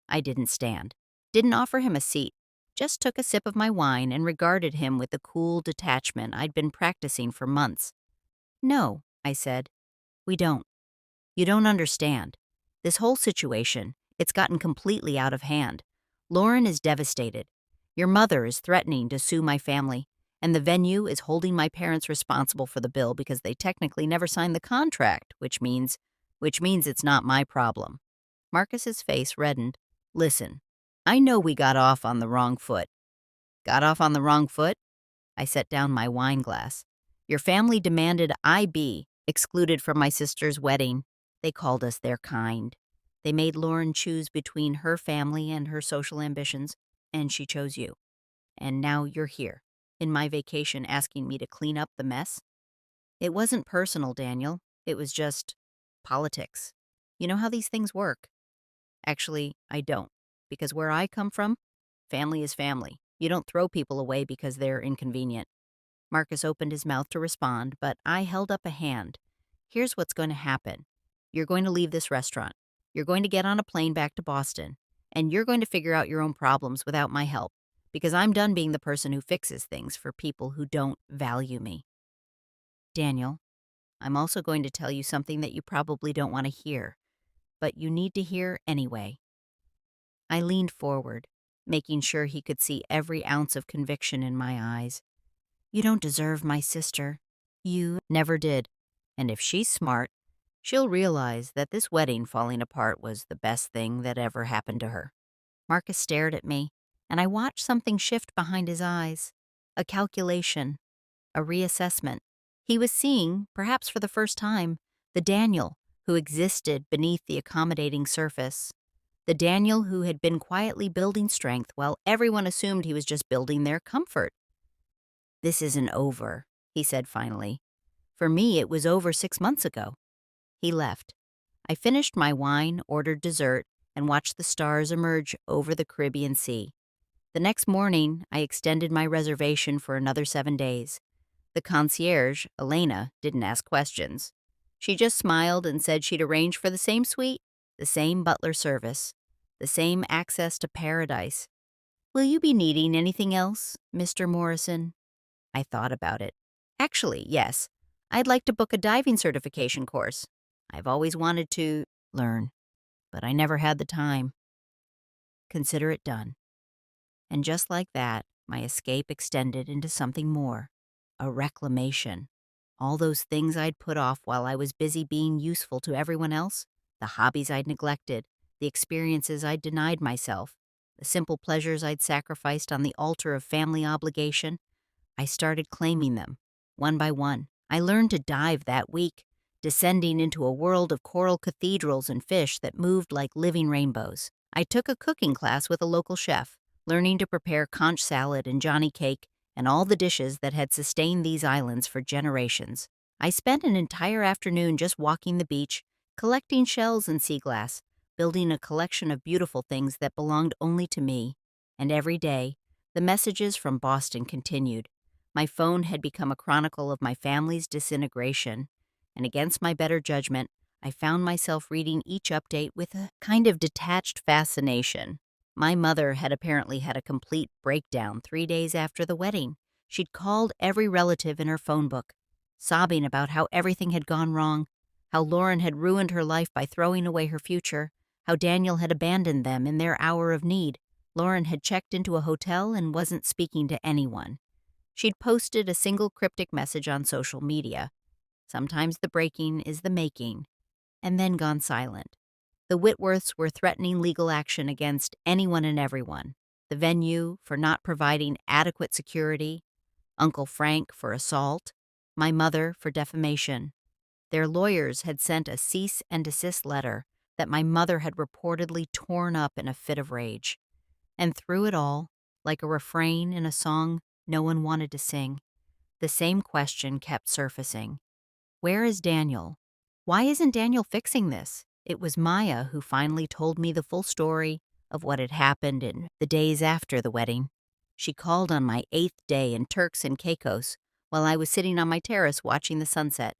I didn't stand. Didn't offer him a seat. Just took a sip of my wine and regarded him with the cool detachment I'd been practicing for months. "No," I said. "We don't. You don't understand. This whole situation, it's gotten completely out of hand. Lauren is devastated. Your mother is threatening to sue my family, and the venue is holding my parents responsible for the bill because they technically never signed the contract, which means it's not my problem." Marcus's face reddened. "Listen, I know we got off on the wrong foot." "Got off on the wrong foot?" I set down my wine glass. "Your family demanded I be excluded from my sister's wedding. They called us their kind. They made Lauren choose between her family and her social ambitions, and she chose you. And now you're here, in my vacation, asking me to clean up the mess? It wasn't personal, Daniel. It was just politics. You know how these things work. Actually, I don't. Because where I come from, family is family. You don't throw people away because they're inconvenient. Marcus opened his mouth to respond, but I held up a hand. Here's what's going to happen. You're going to leave this restaurant. You're going to get on a plane back to Boston. And you're going to figure out your own problems without my help. Because I'm done being the person who fixes things for people who don't value me. Daniel, I'm also going to tell you something that you probably don't want to hear, but you need to hear anyway. I leaned forward, making sure he could see every ounce of conviction in my eyes. You don't deserve my sister. You never did. And if she's smart, she'll realize that this wedding falling apart was the best thing that ever happened to her. Marcus stared at me, and I watched something shift behind his eyes. A calculation. A reassessment. He was seeing, perhaps for the first time, the Daniel who existed beneath the accommodating surface. The Daniel who had been quietly building strength while everyone assumed he was just building their comfort. This isn't over, he said finally. For me, it was over 6 months ago. He left. I finished my wine, ordered dessert, and watched the stars emerge over the Caribbean Sea. The next morning, I extended my reservation for another 7 days. The concierge, Elena, didn't ask questions. She just smiled and said she'd arrange for the same suite, the same butler service, the same access to paradise. Will you be needing anything else, Mr. Morrison? I thought about it. Actually, yes. I'd like to book a diving certification course. I've always wanted to learn, but I never had the time. Consider it done. And just like that, my escape extended into something more. A reclamation. All those things I'd put off while I was busy being useful to everyone else, the hobbies I'd neglected, the experiences I'd denied myself, the simple pleasures I'd sacrificed on the altar of family obligation, I started claiming them, one by one. I learned to dive that week, descending into a world of coral cathedrals and fish that moved like living rainbows. I took a cooking class with a local chef, learning to prepare conch salad and johnny cake and all the dishes that had sustained these islands for generations. I spent an entire afternoon just walking the beach, collecting shells and sea glass, building a collection of beautiful things that belonged only to me. And every day, the messages from Boston continued. My phone had become a chronicle of my family's disintegration, and against my better judgment, I found myself reading each update with a kind of detached fascination. My mother had apparently had a complete breakdown 3 days after the wedding. She'd called every relative in her phone book, sobbing about how everything had gone wrong, how Lauren had ruined her life by throwing away her future, how Daniel had abandoned them in their hour of need. Lauren had checked into a hotel and wasn't speaking to anyone. She'd posted a single cryptic message on social media. Sometimes the breaking is the making, and then gone silent. The Whitworths were threatening legal action against anyone and everyone. The venue for not providing adequate security, Uncle Frank for assault, my mother for defamation. Their lawyers had sent a cease and desist letter that my mother had reportedly torn up in a fit of rage. And through it all, like a refrain in a song no one wanted to sing, the same question kept surfacing. Where is Daniel? Why isn't Daniel fixing this? It was Maya who finally told me the full story of what had happened in the days after the wedding. She called on my 8th day in Turks and Caicos while I was sitting on my terrace watching the sunset,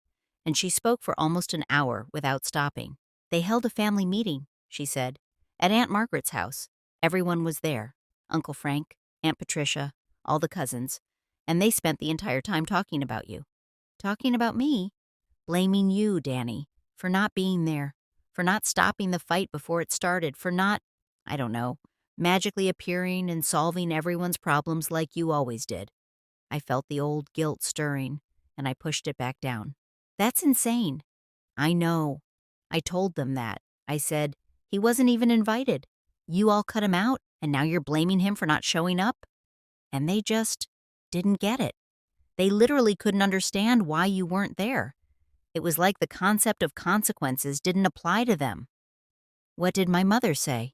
and she spoke for almost an hour without stopping. They held a family meeting, she said, at Aunt Margaret's house. Everyone was there. Uncle Frank, Aunt Patricia, all the cousins, and they spent the entire time talking about you. Talking about me? Blaming you, Danny, for not being there, for not stopping the fight before it started, for not, I don't know, magically appearing and solving everyone's problems like you always did. I felt the old guilt stirring, and I pushed it back down. That's insane. I know. I told them that. I said, he wasn't even invited. You all cut him out, and now you're blaming him for not showing up? And they just didn't get it. They literally couldn't understand why you weren't there. It was like the concept of consequences didn't apply to them. What did my mother say?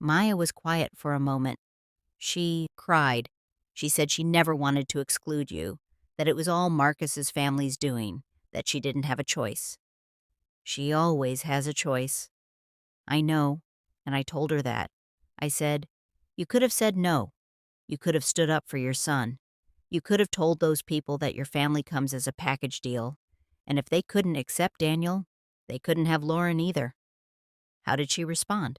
Maya was quiet for a moment. She cried. She said she never wanted to exclude you, that it was all Marcus's family's doing, that she didn't have a choice. She always has a choice. I know, and I told her that. I said, you could have said no. You could have stood up for your son. You could have told those people that your family comes as a package deal, and if they couldn't accept Daniel, they couldn't have Lauren either. How did she respond?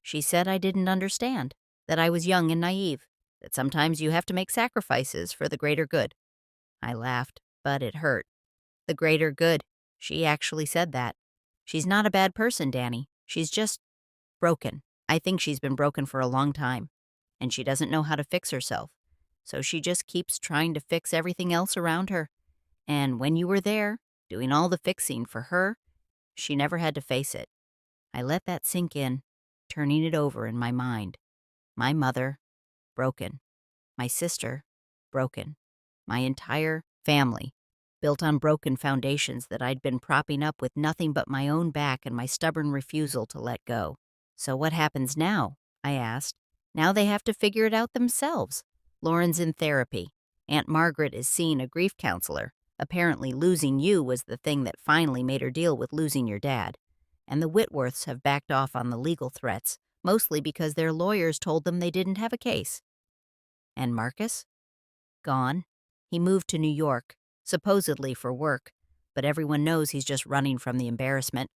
She said I didn't understand, that I was young and naive, that sometimes you have to make sacrifices for the greater good. I laughed, but it hurt. The greater good. She actually said that. She's not a bad person, Danny. She's just broken. I think she's been broken for a long time, and she doesn't know how to fix herself. So she just keeps trying to fix everything else around her. And when you were there, doing all the fixing for her, she never had to face it. I let that sink in, turning it over in my mind. My mother, broken. My sister, broken. My entire family, built on broken foundations that I'd been propping up with nothing but my own back and my stubborn refusal to let go. So what happens now? I asked. Now they have to figure it out themselves. Lauren's in therapy. Aunt Margaret is seeing a grief counselor. Apparently losing you was the thing that finally made her deal with losing your dad. And the Whitworths have backed off on the legal threats, mostly because their lawyers told them they didn't have a case. And Marcus? Gone. He moved to New York, supposedly for work, but everyone knows he's just running from the embarrassment.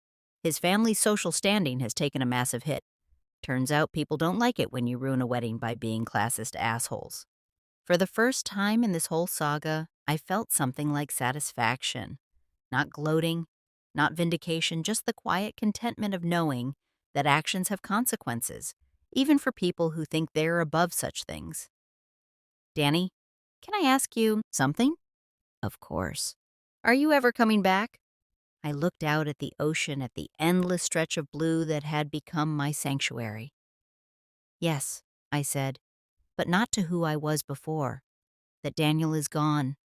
His family's social standing has taken a massive hit. Turns out people don't like it when you ruin a wedding by being classist assholes. For the first time in this whole saga, I felt something like satisfaction. Not gloating, not vindication, just the quiet contentment of knowing that actions have consequences, even for people who think they're above such things. Danny, can I ask you something? Of course. Are you ever coming back? I looked out at the ocean, at the endless stretch of blue that had become my sanctuary. Yes, I said, but not to who I was before. That Daniel is gone,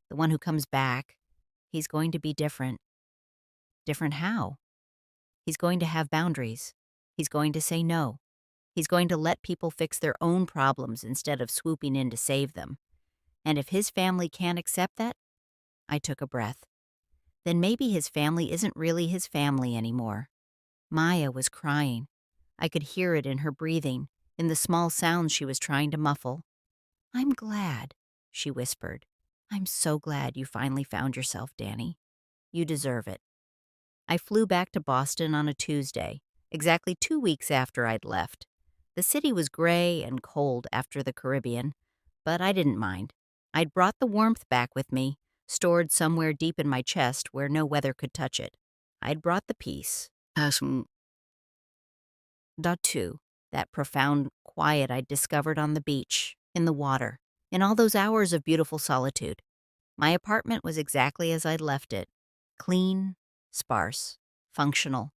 the one who comes back. He's going to be different. Different how? He's going to have boundaries. He's going to say no. He's going to let people fix their own problems instead of swooping in to save them. And if his family can't accept that, I took a breath. Then maybe his family isn't really his family anymore. Maya was crying. I could hear it in her breathing, in the small sounds she was trying to muffle. I'm glad, she whispered. I'm so glad you finally found yourself, Danny. You deserve it. I flew back to Boston on a Tuesday, exactly 2 weeks after I'd left. The city was gray and cold after the Caribbean, but I didn't mind. I'd brought the warmth back with me, stored somewhere deep in my chest where no weather could touch it. I'd brought the peace. Too, that profound quiet I'd discovered on the beach, in the water, in all those hours of beautiful solitude. My apartment was exactly as I'd left it. Clean, sparse, functional.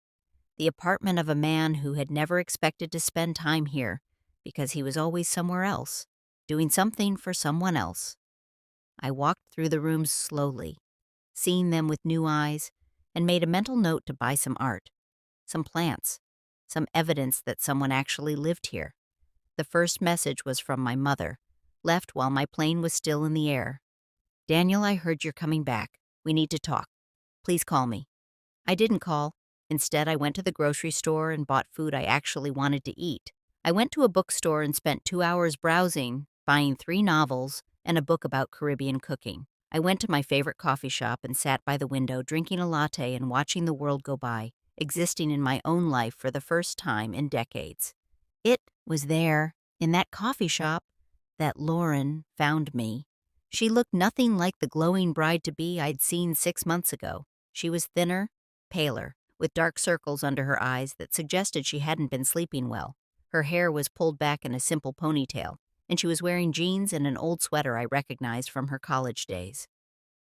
The apartment of a man who had never expected to spend time here because he was always somewhere else, doing something for someone else. I walked through the rooms slowly, seeing them with new eyes, and made a mental note to buy some art, some plants, some evidence that someone actually lived here. The first message was from my mother, left while my plane was still in the air. Daniel, I heard you're coming back. We need to talk. Please call me. I didn't call. Instead, I went to the grocery store and bought food I actually wanted to eat. I went to a bookstore and spent 2 hours browsing, buying 3 novels and a book about Caribbean cooking. I went to my favorite coffee shop and sat by the window drinking a latte and watching the world go by, existing in my own life for the first time in decades. It was there, in that coffee shop, that Lauren found me. She looked nothing like the glowing bride-to-be I'd seen 6 months ago. She was thinner, paler, with dark circles under her eyes that suggested she hadn't been sleeping well. Her hair was pulled back in a simple ponytail, and she was wearing jeans and an old sweater I recognized from her college days.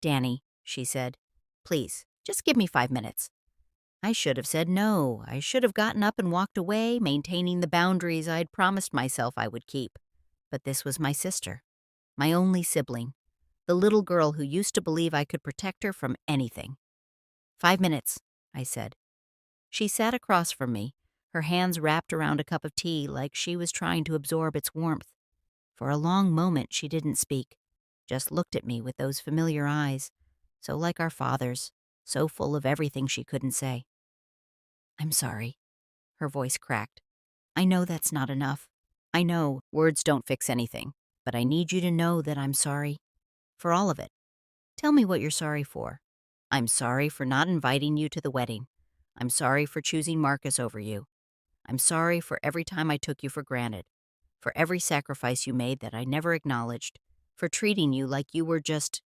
Danny, she said, please, just give me 5 minutes. I should have said no. I should have gotten up and walked away, maintaining the boundaries I'd promised myself I would keep. But this was my sister, my only sibling, the little girl who used to believe I could protect her from anything. 5 minutes, I said. She sat across from me, her hands wrapped around a cup of tea like she was trying to absorb its warmth. For a long moment she didn't speak, just looked at me with those familiar eyes, so like our father's, so full of everything she couldn't say. I'm sorry, her voice cracked. I know that's not enough. I know words don't fix anything, but I need you to know that I'm sorry. For all of it. Tell me what you're sorry for. I'm sorry for not inviting you to the wedding. I'm sorry for choosing Marcus over you. I'm sorry for every time I took you for granted, for every sacrifice you made that I never acknowledged, for treating you like you were just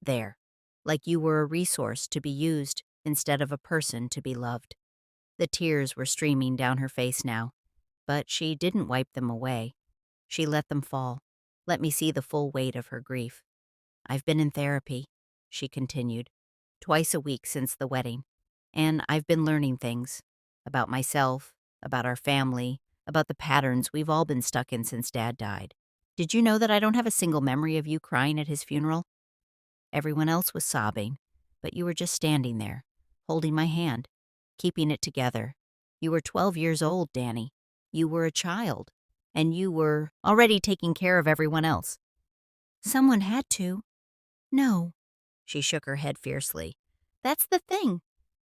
there, like you were a resource to be used instead of a person to be loved. The tears were streaming down her face now, but she didn't wipe them away. She let them fall, let me see the full weight of her grief. I've been in therapy, she continued, twice a week since the wedding, and I've been learning things about myself, about our family, about the patterns we've all been stuck in since Dad died. Did you know that I don't have a single memory of you crying at his funeral? Everyone else was sobbing, but you were just standing there, holding my hand, keeping it together. You were 12 years old, Danny. You were a child, and you were already taking care of everyone else. Someone had to. No, she shook her head fiercely. That's the thing.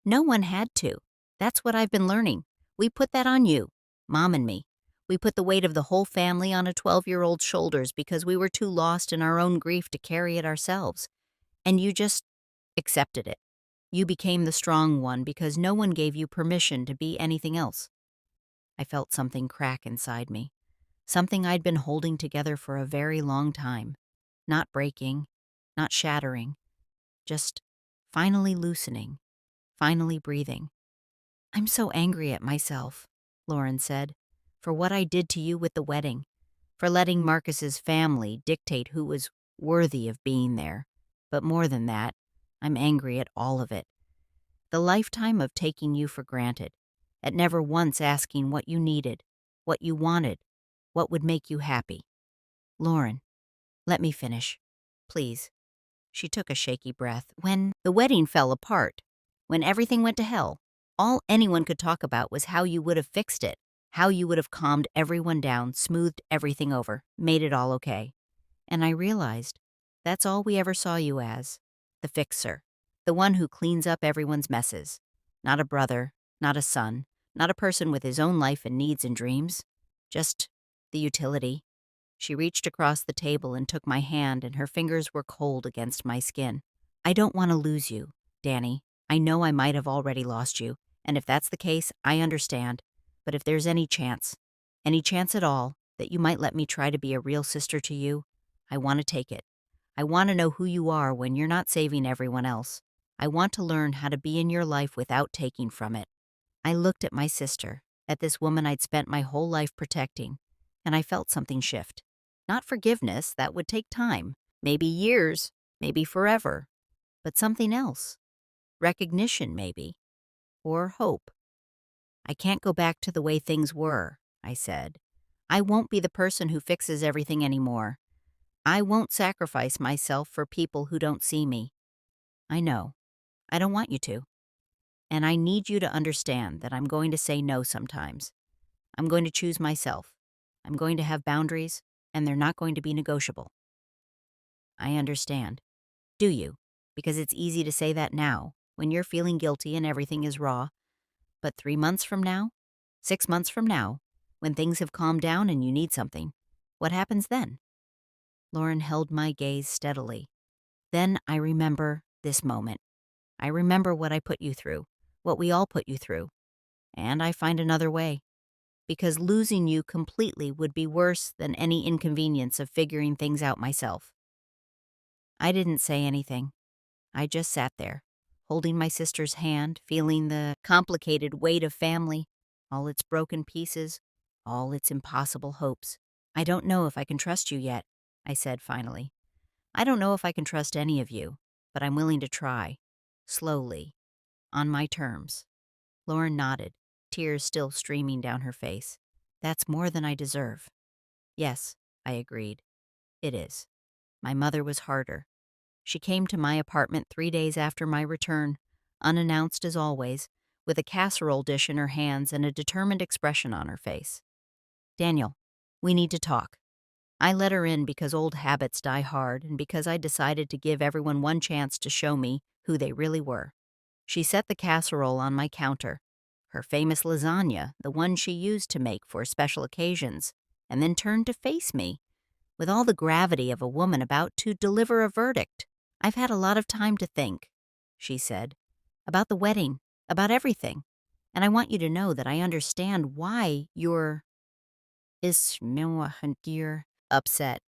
No one had to. That's what I've been learning. We put that on you, Mom and me. We put the weight of the whole family on a 12-year-old's shoulders because we were too lost in our own grief to carry it ourselves. And you just accepted it. You became the strong one because no one gave you permission to be anything else. I felt something crack inside me, something I'd been holding together for a very long time, not breaking, not shattering, just finally loosening, finally breathing. I'm so angry at myself, Lauren said, for what I did to you with the wedding, for letting Marcus's family dictate who was worthy of being there. But more than that, I'm angry at all of it. The lifetime of taking you for granted, at never once asking what you needed, what you wanted, what would make you happy. Lauren, let me finish, please. She took a shaky breath. When the wedding fell apart, when everything went to hell, all anyone could talk about was how you would have fixed it, how you would have calmed everyone down, smoothed everything over, made it all okay. And I realized that's all we ever saw you as, the fixer, the one who cleans up everyone's messes. Not a brother, not a son, not a person with his own life and needs and dreams, just the utility. She reached across the table and took my hand, and her fingers were cold against my skin. I don't want to lose you, Danny. I know I might have already lost you, and if that's the case, I understand. But if there's any chance at all, that you might let me try to be a real sister to you, I want to take it. I want to know who you are when you're not saving everyone else. I want to learn how to be in your life without taking from it. I looked at my sister, at this woman I'd spent my whole life protecting, and I felt something shift. Not forgiveness, that would take time, maybe years, maybe forever, but something else. Recognition, maybe, or hope. I can't go back to the way things were, I said. I won't be the person who fixes everything anymore. I won't sacrifice myself for people who don't see me. I know. I don't want you to. And I need you to understand that I'm going to say no sometimes. I'm going to choose myself. I'm going to have boundaries, and they're not going to be negotiable. I understand. Do you? Because it's easy to say that now, when you're feeling guilty and everything is raw. But 3 months from now? 6 months from now? When things have calmed down and you need something? What happens then? Lauren held my gaze steadily. Then I remember this moment. I remember what I put you through, what we all put you through. And I find another way. Because losing you completely would be worse than any inconvenience of figuring things out myself. I didn't say anything. I just sat there, holding my sister's hand, feeling the complicated weight of family, all its broken pieces, all its impossible hopes. I don't know if I can trust you yet, I said finally. I don't know if I can trust any of you, but I'm willing to try. Slowly. On my terms. Lauren nodded, tears still streaming down her face. That's more than I deserve. Yes, I agreed. It is. My mother was harder. She came to my apartment 3 days after my return, unannounced as always, with a casserole dish in her hands and a determined expression on her face. "Daniel, we need to talk." I let her in because old habits die hard and because I decided to give everyone one chance to show me who they really were. She set the casserole on my counter, her famous lasagna, the one she used to make for special occasions, and then turned to face me, with all the gravity of a woman about to deliver a verdict. "I've had a lot of time to think," she said, "about the wedding, about everything, and I want you to know that I understand why you're upset."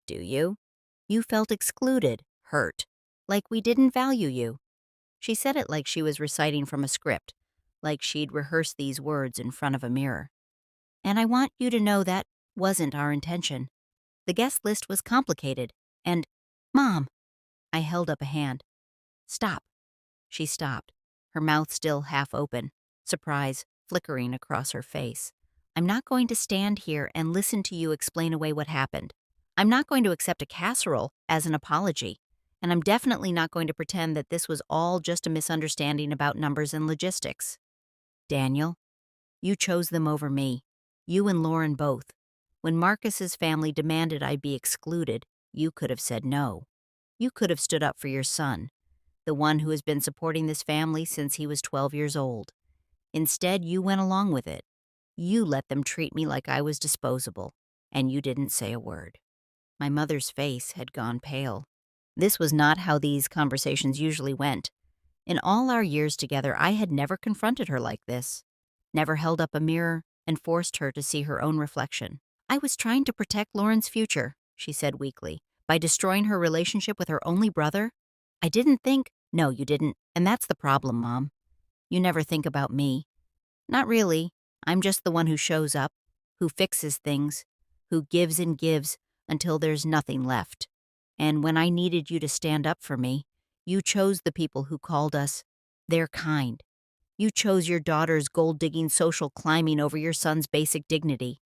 "Do you? You felt excluded, hurt, like we didn't value you." She said it like she was reciting from a script, like she'd rehearsed these words in front of a mirror. "And I want you to know that wasn't our intention. The guest list was complicated, and— Mom!" I held up a hand. "Stop." She stopped, her mouth still half open, surprise flickering across her face. "I'm not going to stand here and listen to you explain away what happened. I'm not going to accept a casserole as an apology, and I'm definitely not going to pretend that this was all just a misunderstanding about numbers and logistics. Daniel, you chose them over me. You and Lauren both. When Marcus's family demanded I be excluded, you could have said no. You could have stood up for your son, the one who has been supporting this family since he was 12 years old. Instead, you went along with it. You let them treat me like I was disposable, and you didn't say a word." My mother's face had gone pale. This was not how these conversations usually went. In all our years together, I had never confronted her like this, never held up a mirror and forced her to see her own reflection. "I was trying to protect Lauren's future," she said weakly, "by destroying her relationship with her only brother. I didn't think—" "No, you didn't, and that's the problem, Mom. You never think about me." "Not really. I'm just the one who shows up, who fixes things, who gives and gives until there's nothing left. And when I needed you to stand up for me, you chose the people who called us their kind. You chose your daughter's gold-digging social climbing over your son's basic dignity."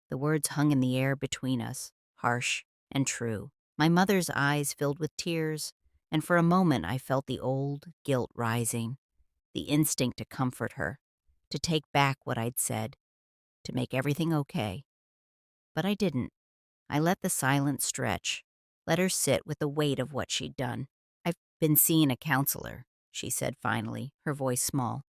The words hung in the air between us, harsh and true. My mother's eyes filled with tears, and for a moment I felt the old guilt rising, the instinct to comfort her, to take back what I'd said, to make everything okay. But I didn't. I let the silence stretch, let her sit with the weight of what she'd done. "I've been seeing a counselor," she said finally, her voice small.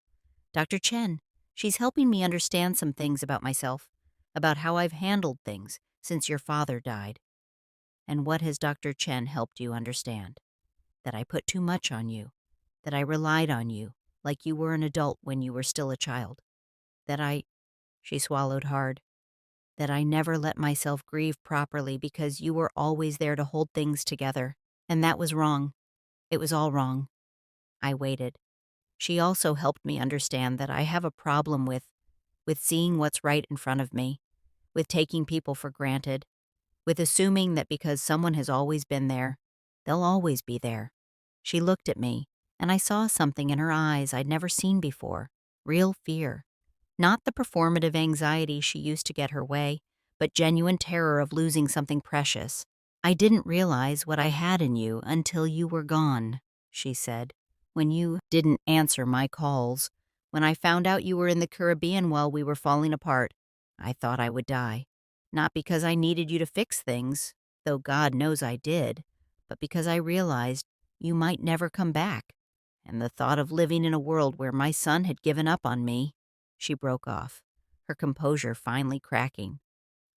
"Dr. Chen. She's helping me understand some things about myself, about how I've handled things since your father died." "And what has Dr. Chen helped you understand?" "That I put too much on you, that I relied on you like you were an adult when you were still a child, that I—" she swallowed hard, "that I never let myself grieve properly because you were always there to hold things together, and that was wrong. It was all wrong." I waited. She also helped me understand that I have a problem with seeing what's right in front of me, with taking people for granted, with assuming that because someone has always been there, they'll always be there. She looked at me, and I saw something in her eyes I'd never seen before, real fear. Not the performative anxiety she used to get her way, but genuine terror of losing something precious. "I didn't realize what I had in you until you were gone," she said. "When you didn't answer my calls, when I found out you were in the Caribbean while we were falling apart, I thought I would die. Not because I needed you to fix things, though God knows I did, but because I realized you might never come back. And the thought of living in a world where my son had given up on me—" She broke off, her composure finally cracking.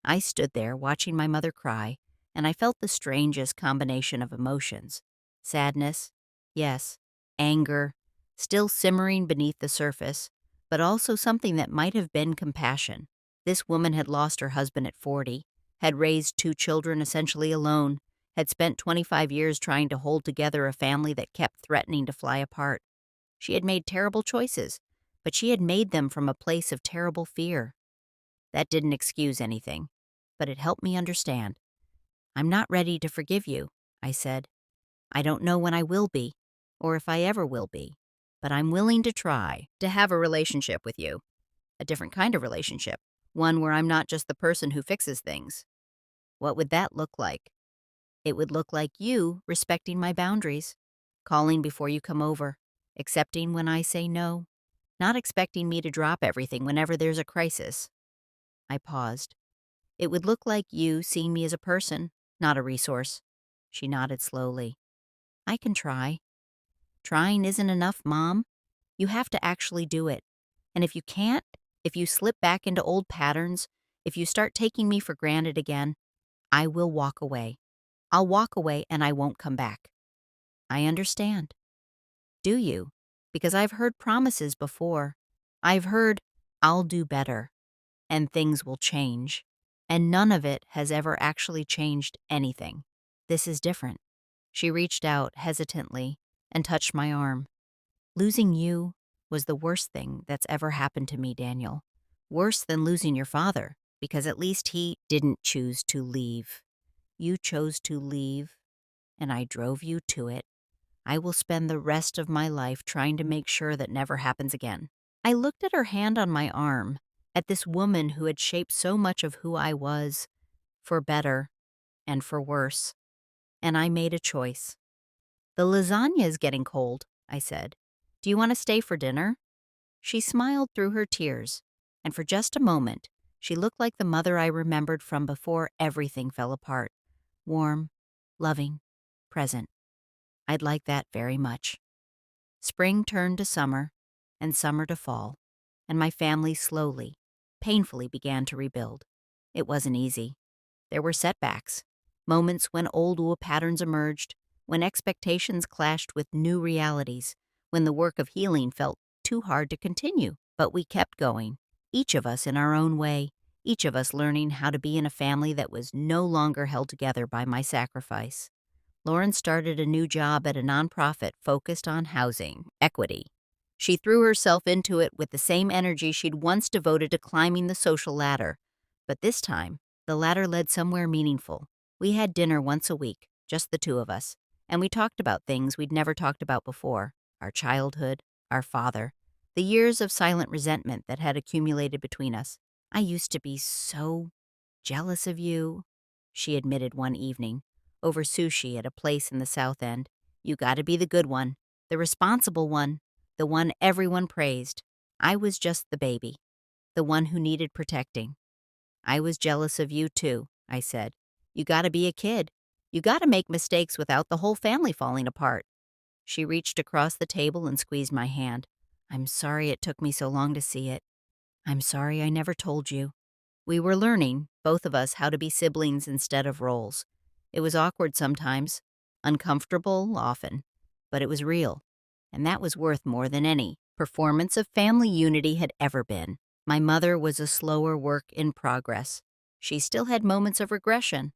I stood there watching my mother cry, and I felt the strangest combination of emotions. Sadness, yes, anger, still simmering beneath the surface, but also something that might have been compassion. This woman had lost her husband at 40, had raised 2 children essentially alone, had spent 25 years trying to hold together a family that kept threatening to fly apart. She had made terrible choices, but she had made them from a place of terrible fear. That didn't excuse anything, but it helped me understand. "I'm not ready to forgive you," I said. "I don't know when I will be, or if I ever will be, but I'm willing to try to have a relationship with you. A different kind of relationship, one where I'm not just the person who fixes things." "What would that look like?" "It would look like you respecting my boundaries, calling before you come over, accepting when I say no, not expecting me to drop everything whenever there's a crisis. I paused. It would look like you seeing me as a person, not a resource. She nodded slowly. I can try. Trying isn't enough, Mom. You have to actually do it. And if you can't, if you slip back into old patterns, if you start taking me for granted again, I will walk away. I'll walk away and I won't come back. I understand. Do you? Because I've heard promises before. I've heard, I'll do better, and things will change. And none of it has ever actually changed anything. This is different. She reached out hesitantly and touched my arm. Losing you was the worst thing that's ever happened to me, Daniel. Worse than losing your father, because at least he didn't choose to leave. You chose to leave, and I drove you to it. I will spend the rest of my life trying to make sure that never happens again. I looked at her hand on my arm, at this woman who had shaped so much of who I was, for better and for worse, and I made a choice. The lasagna is getting cold, I said. Do you want to stay for dinner? She smiled through her tears, and for just a moment, she looked like the mother I remembered from before everything fell apart. Warm, loving, present. I'd like that very much. Spring turned to summer, and summer to fall, and my family slowly, painfully began to rebuild. It wasn't easy. There were setbacks, moments when old patterns emerged, when expectations clashed with new realities, when the work of healing felt too hard to continue. But we kept going, each of us in our own way, each of us learning how to be in a family that was no longer held together by my sacrifice. Lauren started a new job at a nonprofit focused on housing equity. She threw herself into it with the same energy she'd once devoted to climbing the social ladder. But this time, the ladder led somewhere meaningful. We had dinner once a week, just the two of us, and we talked about things we'd never talked about before: our childhood, our father, the years of silent resentment that had accumulated between us. I used to be so jealous of you, she admitted one evening, over sushi at a place in the South End. You gotta be the good one, the responsible one, the one everyone praised. I was just the baby, the one who needed protecting. I was jealous of you too, I said. You gotta be a kid. You gotta make mistakes without the whole family falling apart. She reached across the table and squeezed my hand. I'm sorry it took me so long to see it. I'm sorry I never told you. We were learning, both of us, how to be siblings instead of roles. It was awkward sometimes, uncomfortable often, but it was real, and that was worth more than any performance of family unity had ever been. My mother was a slower work in progress. She still had moments of regression,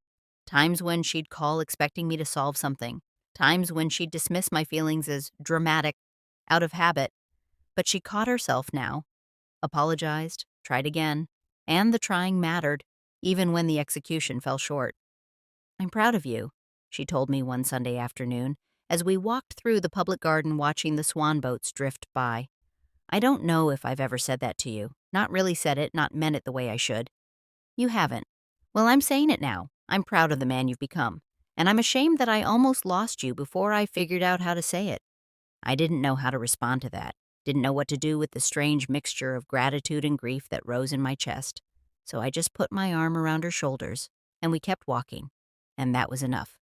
times when she'd call expecting me to solve something, times when she'd dismiss my feelings as dramatic, out of habit. But she caught herself now, apologized, tried again, and the trying mattered, even when the execution fell short. I'm proud of you, she told me one Sunday afternoon, as we walked through the public garden watching the swan boats drift by. I don't know if I've ever said that to you. Not really said it, not meant it the way I should. You haven't. Well, I'm saying it now. I'm proud of the man you've become, and I'm ashamed that I almost lost you before I figured out how to say it. I didn't know how to respond to that, didn't know what to do with the strange mixture of gratitude and grief that rose in my chest. So I just put my arm around her shoulders, and we kept walking. And that was enough.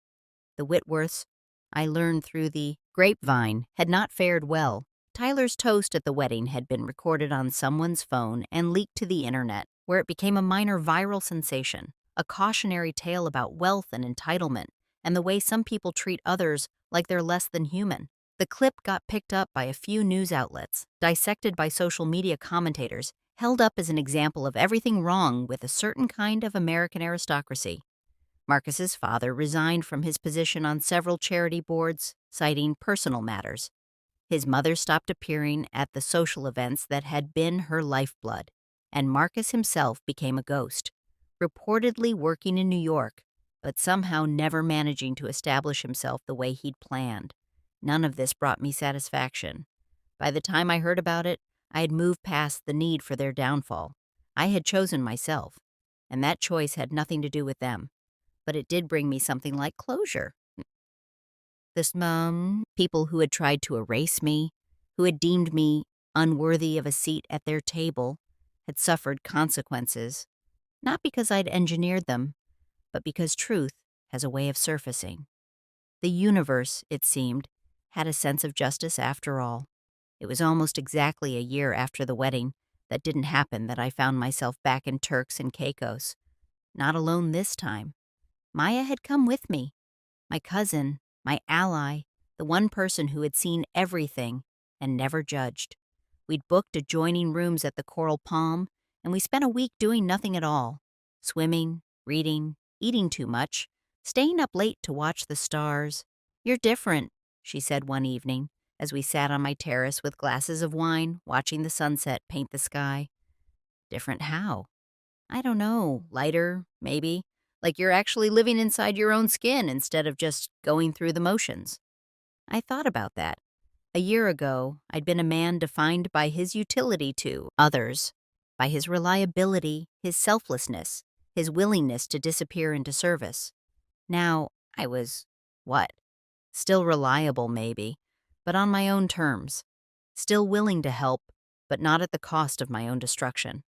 The Whitworths, I learned through the grapevine, had not fared well. Tyler's toast at the wedding had been recorded on someone's phone and leaked to the internet, where it became a minor viral sensation, a cautionary tale about wealth and entitlement, and the way some people treat others like they're less than human. The clip got picked up by a few news outlets, dissected by social media commentators, held up as an example of everything wrong with a certain kind of American aristocracy. Marcus's father resigned from his position on several charity boards, citing personal matters. His mother stopped appearing at the social events that had been her lifeblood, and Marcus himself became a ghost, reportedly working in New York, but somehow never managing to establish himself the way he'd planned. None of this brought me satisfaction. By the time I heard about it, I had moved past the need for their downfall. I had chosen myself, and that choice had nothing to do with them. But it did bring me something like closure. People who had tried to erase me, who had deemed me unworthy of a seat at their table, had suffered consequences, not because I'd engineered them, but because truth has a way of surfacing. The universe, it seemed, had a sense of justice after all. It was almost exactly a year after the wedding that didn't happen that I found myself back in Turks and Caicos. Not alone this time. Maya had come with me. My cousin, my ally, the one person who had seen everything and never judged. We'd booked adjoining rooms at the Coral Palm, and we spent a week doing nothing at all. Swimming, reading, eating too much, staying up late to watch the stars. "You're different," she said one evening, as we sat on my terrace with glasses of wine, watching the sunset paint the sky. Different how? I don't know. Lighter, maybe. Like you're actually living inside your own skin instead of just going through the motions. I thought about that. A year ago, I'd been a man defined by his utility to others, by his reliability, his selflessness, his willingness to disappear into service. Now, I was, what? Still reliable, maybe, but on my own terms. Still willing to help, but not at the cost of my own destruction.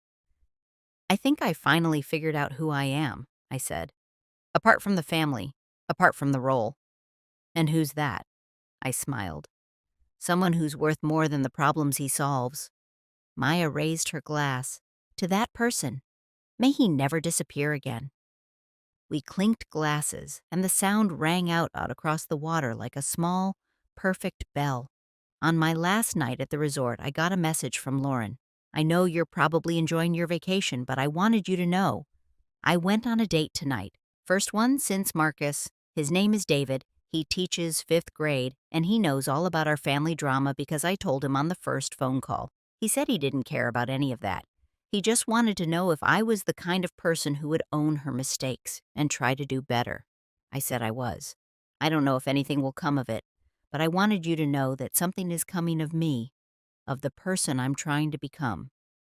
"I think I finally figured out who I am," I said. "Apart from the family, apart from the role." "And who's that?" I smiled. "Someone who's worth more than the problems he solves." Maya raised her glass. "To that person. May he never disappear again." We clinked glasses, and the sound rang out across the water like a small, perfect bell. On my last night at the resort, I got a message from Lauren. "I know you're probably enjoying your vacation, but I wanted you to know. I went on a date tonight. First one since Marcus. His name is David. He teaches 5th grade, and he knows all about our family drama because I told him on the first phone call. He said he didn't care about any of that. He just wanted to know if I was the kind of person who would own her mistakes and try to do better." I said I was. "I don't know if anything will come of it, but I wanted you to know that something is coming of me, of the person I'm trying to become.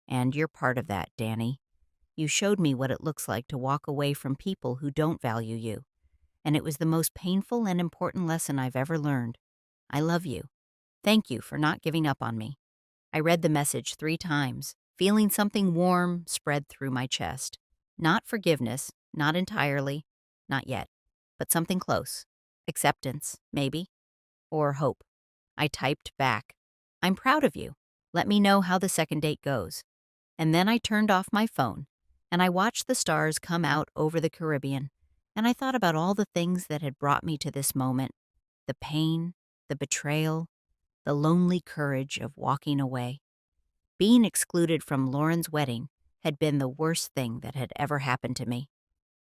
And you're part of that, Danny. You showed me what it looks like to walk away from people who don't value you, and it was the most painful and important lesson I've ever learned. I love you. Thank you for not giving up on me." I read the message 3 times, feeling something warm spread through my chest. Not forgiveness, not entirely, not yet, but something close. Acceptance, maybe, or hope. I typed back, "I'm proud of you. Let me know how the second date goes." And then I turned off my phone, and I watched the stars come out over the Caribbean, and I thought about all the things that had brought me to this moment, the pain, the betrayal, the lonely courage of walking away. Being excluded from Lauren's wedding had been the worst thing that had ever happened to me.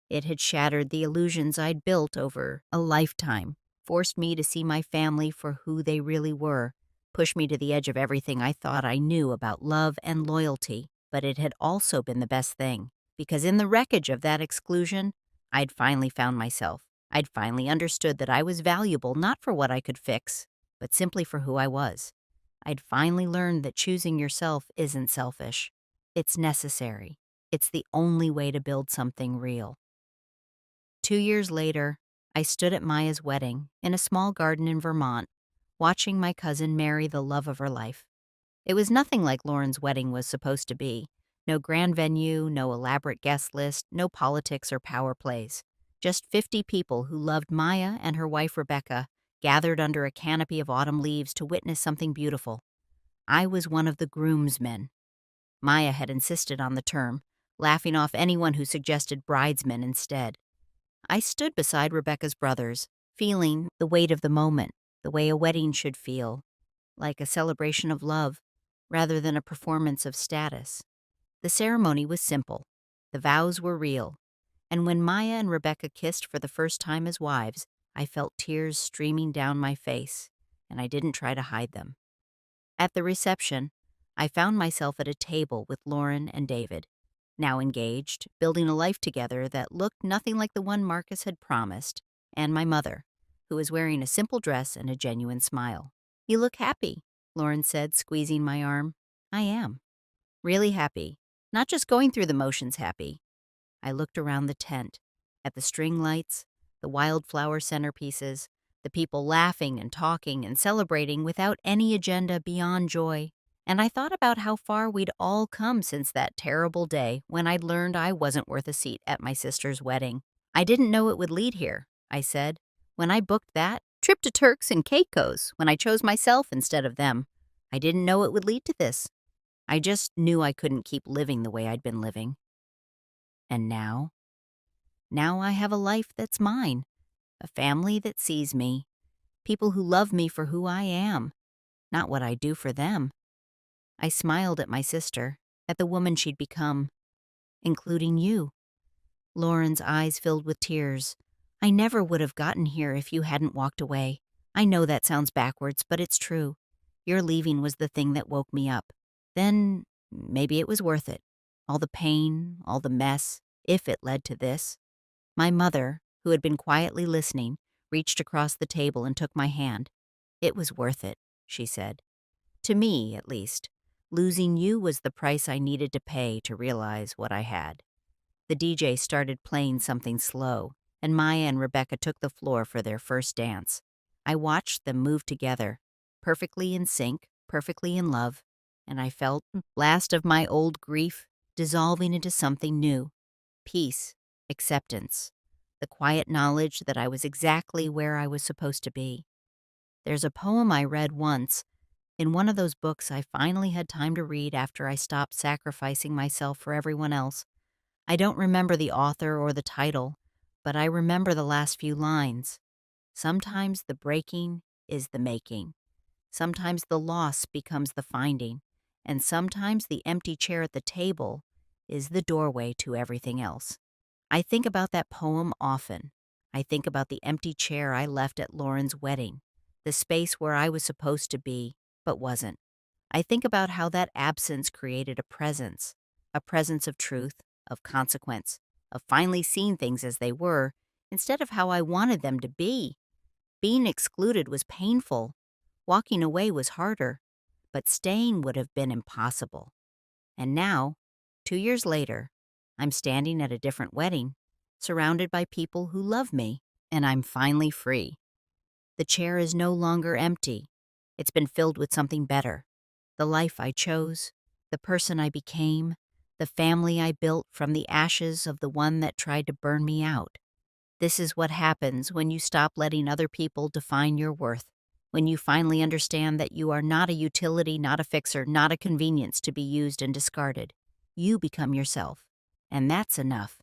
It had shattered the illusions I'd built over a lifetime, forced me to see my family for who they really were, pushed me to the edge of everything I thought I knew about love and loyalty. But it had also been the best thing, because in the wreckage of that exclusion, I'd finally found myself. I'd finally understood that I was valuable not for what I could fix, but simply for who I was. I'd finally learned that choosing yourself isn't selfish. It's necessary. It's the only way to build something real. 2 years later, I stood at Maya's wedding in a small garden in Vermont, watching my cousin marry the love of her life. It was nothing like Lauren's wedding was supposed to be. No grand venue, no elaborate guest list, no politics or power plays. Just 50 people who loved Maya and her wife Rebecca, gathered under a canopy of autumn leaves to witness something beautiful. I was one of the groomsmen. Maya had insisted on the term, laughing off anyone who suggested bridesmen instead. I stood beside Rebecca's brothers, feeling the weight of the moment, the way a wedding should feel, like a celebration of love, rather than a performance of status. The ceremony was simple. The vows were real. And when Maya and Rebecca kissed for the first time as wives, I felt tears streaming down my face, and I didn't try to hide them. At the reception, I found myself at a table with Lauren and David, now engaged, building a life together that looked nothing like the one Marcus had promised, and my mother, who was wearing a simple dress and a genuine smile. "You look happy," Lauren said, squeezing my arm. "I am. Really happy. Not just going through the motions happy." I looked around the tent, at the string lights, the wildflower centerpieces, the people laughing and talking and celebrating without any agenda beyond joy. And I thought about how far we'd all come since that terrible day when I'd learned I wasn't worth a seat at my sister's wedding. I didn't know it would lead here, I said, when I booked that trip to Turks and Caicos, when I chose myself instead of them. I didn't know it would lead to this. I just knew I couldn't keep living the way I'd been living. And now I have a life that's mine, a family that sees me, people who love me for who I am, not what I do for them. I smiled at my sister, at the woman she'd become, including you. Lauren's eyes filled with tears. I never would have gotten here if you hadn't walked away. I know that sounds backwards, but it's true. Your leaving was the thing that woke me up. Then maybe it was worth it. All the pain, all the mess, if it led to this. My mother, who had been quietly listening, reached across the table and took my hand. It was worth it, she said. To me, at least. Losing you was the price I needed to pay to realize what I had. The DJ started playing something slow, and Maya and Rebecca took the floor for their first dance. I watched them move together, perfectly in sync, perfectly in love, and I felt the last of my old grief dissolving into something new. Peace, acceptance, the quiet knowledge that I was exactly where I was supposed to be. There's a poem I read once, in one of those books I finally had time to read after I stopped sacrificing myself for everyone else. I don't remember the author or the title, but I remember the last few lines. Sometimes the breaking is the making. Sometimes the loss becomes the finding. And sometimes the empty chair at the table is the doorway to everything else. I think about that poem often. I think about the empty chair I left at Lauren's wedding, the space where I was supposed to be, but wasn't. I think about how that absence created a presence of truth, of consequence, of finally seeing things as they were, instead of how I wanted them to be. Being excluded was painful. Walking away was harder, but staying would have been impossible. And now, 2 years later, I'm standing at a different wedding, surrounded by people who love me, and I'm finally free. The chair is no longer empty. It's been filled with something better. The life I chose, the person I became, the family I built from the ashes of the one that tried to burn me out. This is what happens when you stop letting other people define your worth, when you finally understand that you are not a utility, not a fixer, not a convenience to be used and discarded. You become yourself, and that's enough.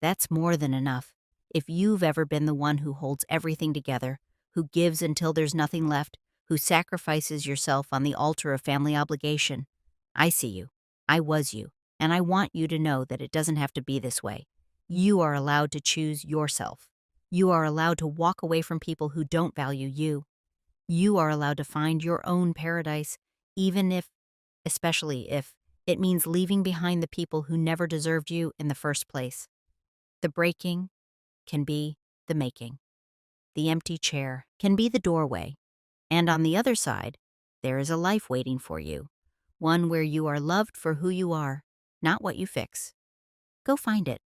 That's more than enough. If you've ever been the one who holds everything together, who gives until there's nothing left, who sacrifices yourself on the altar of family obligation, I see you. I was you, and I want you to know that it doesn't have to be this way. You are allowed to choose yourself. You are allowed to walk away from people who don't value you. You are allowed to find your own paradise, especially if, it means leaving behind the people who never deserved you in the first place. The breaking can be the making. The empty chair can be the doorway. And on the other side, there is a life waiting for you, one where you are loved for who you are, not what you fix. Go find it.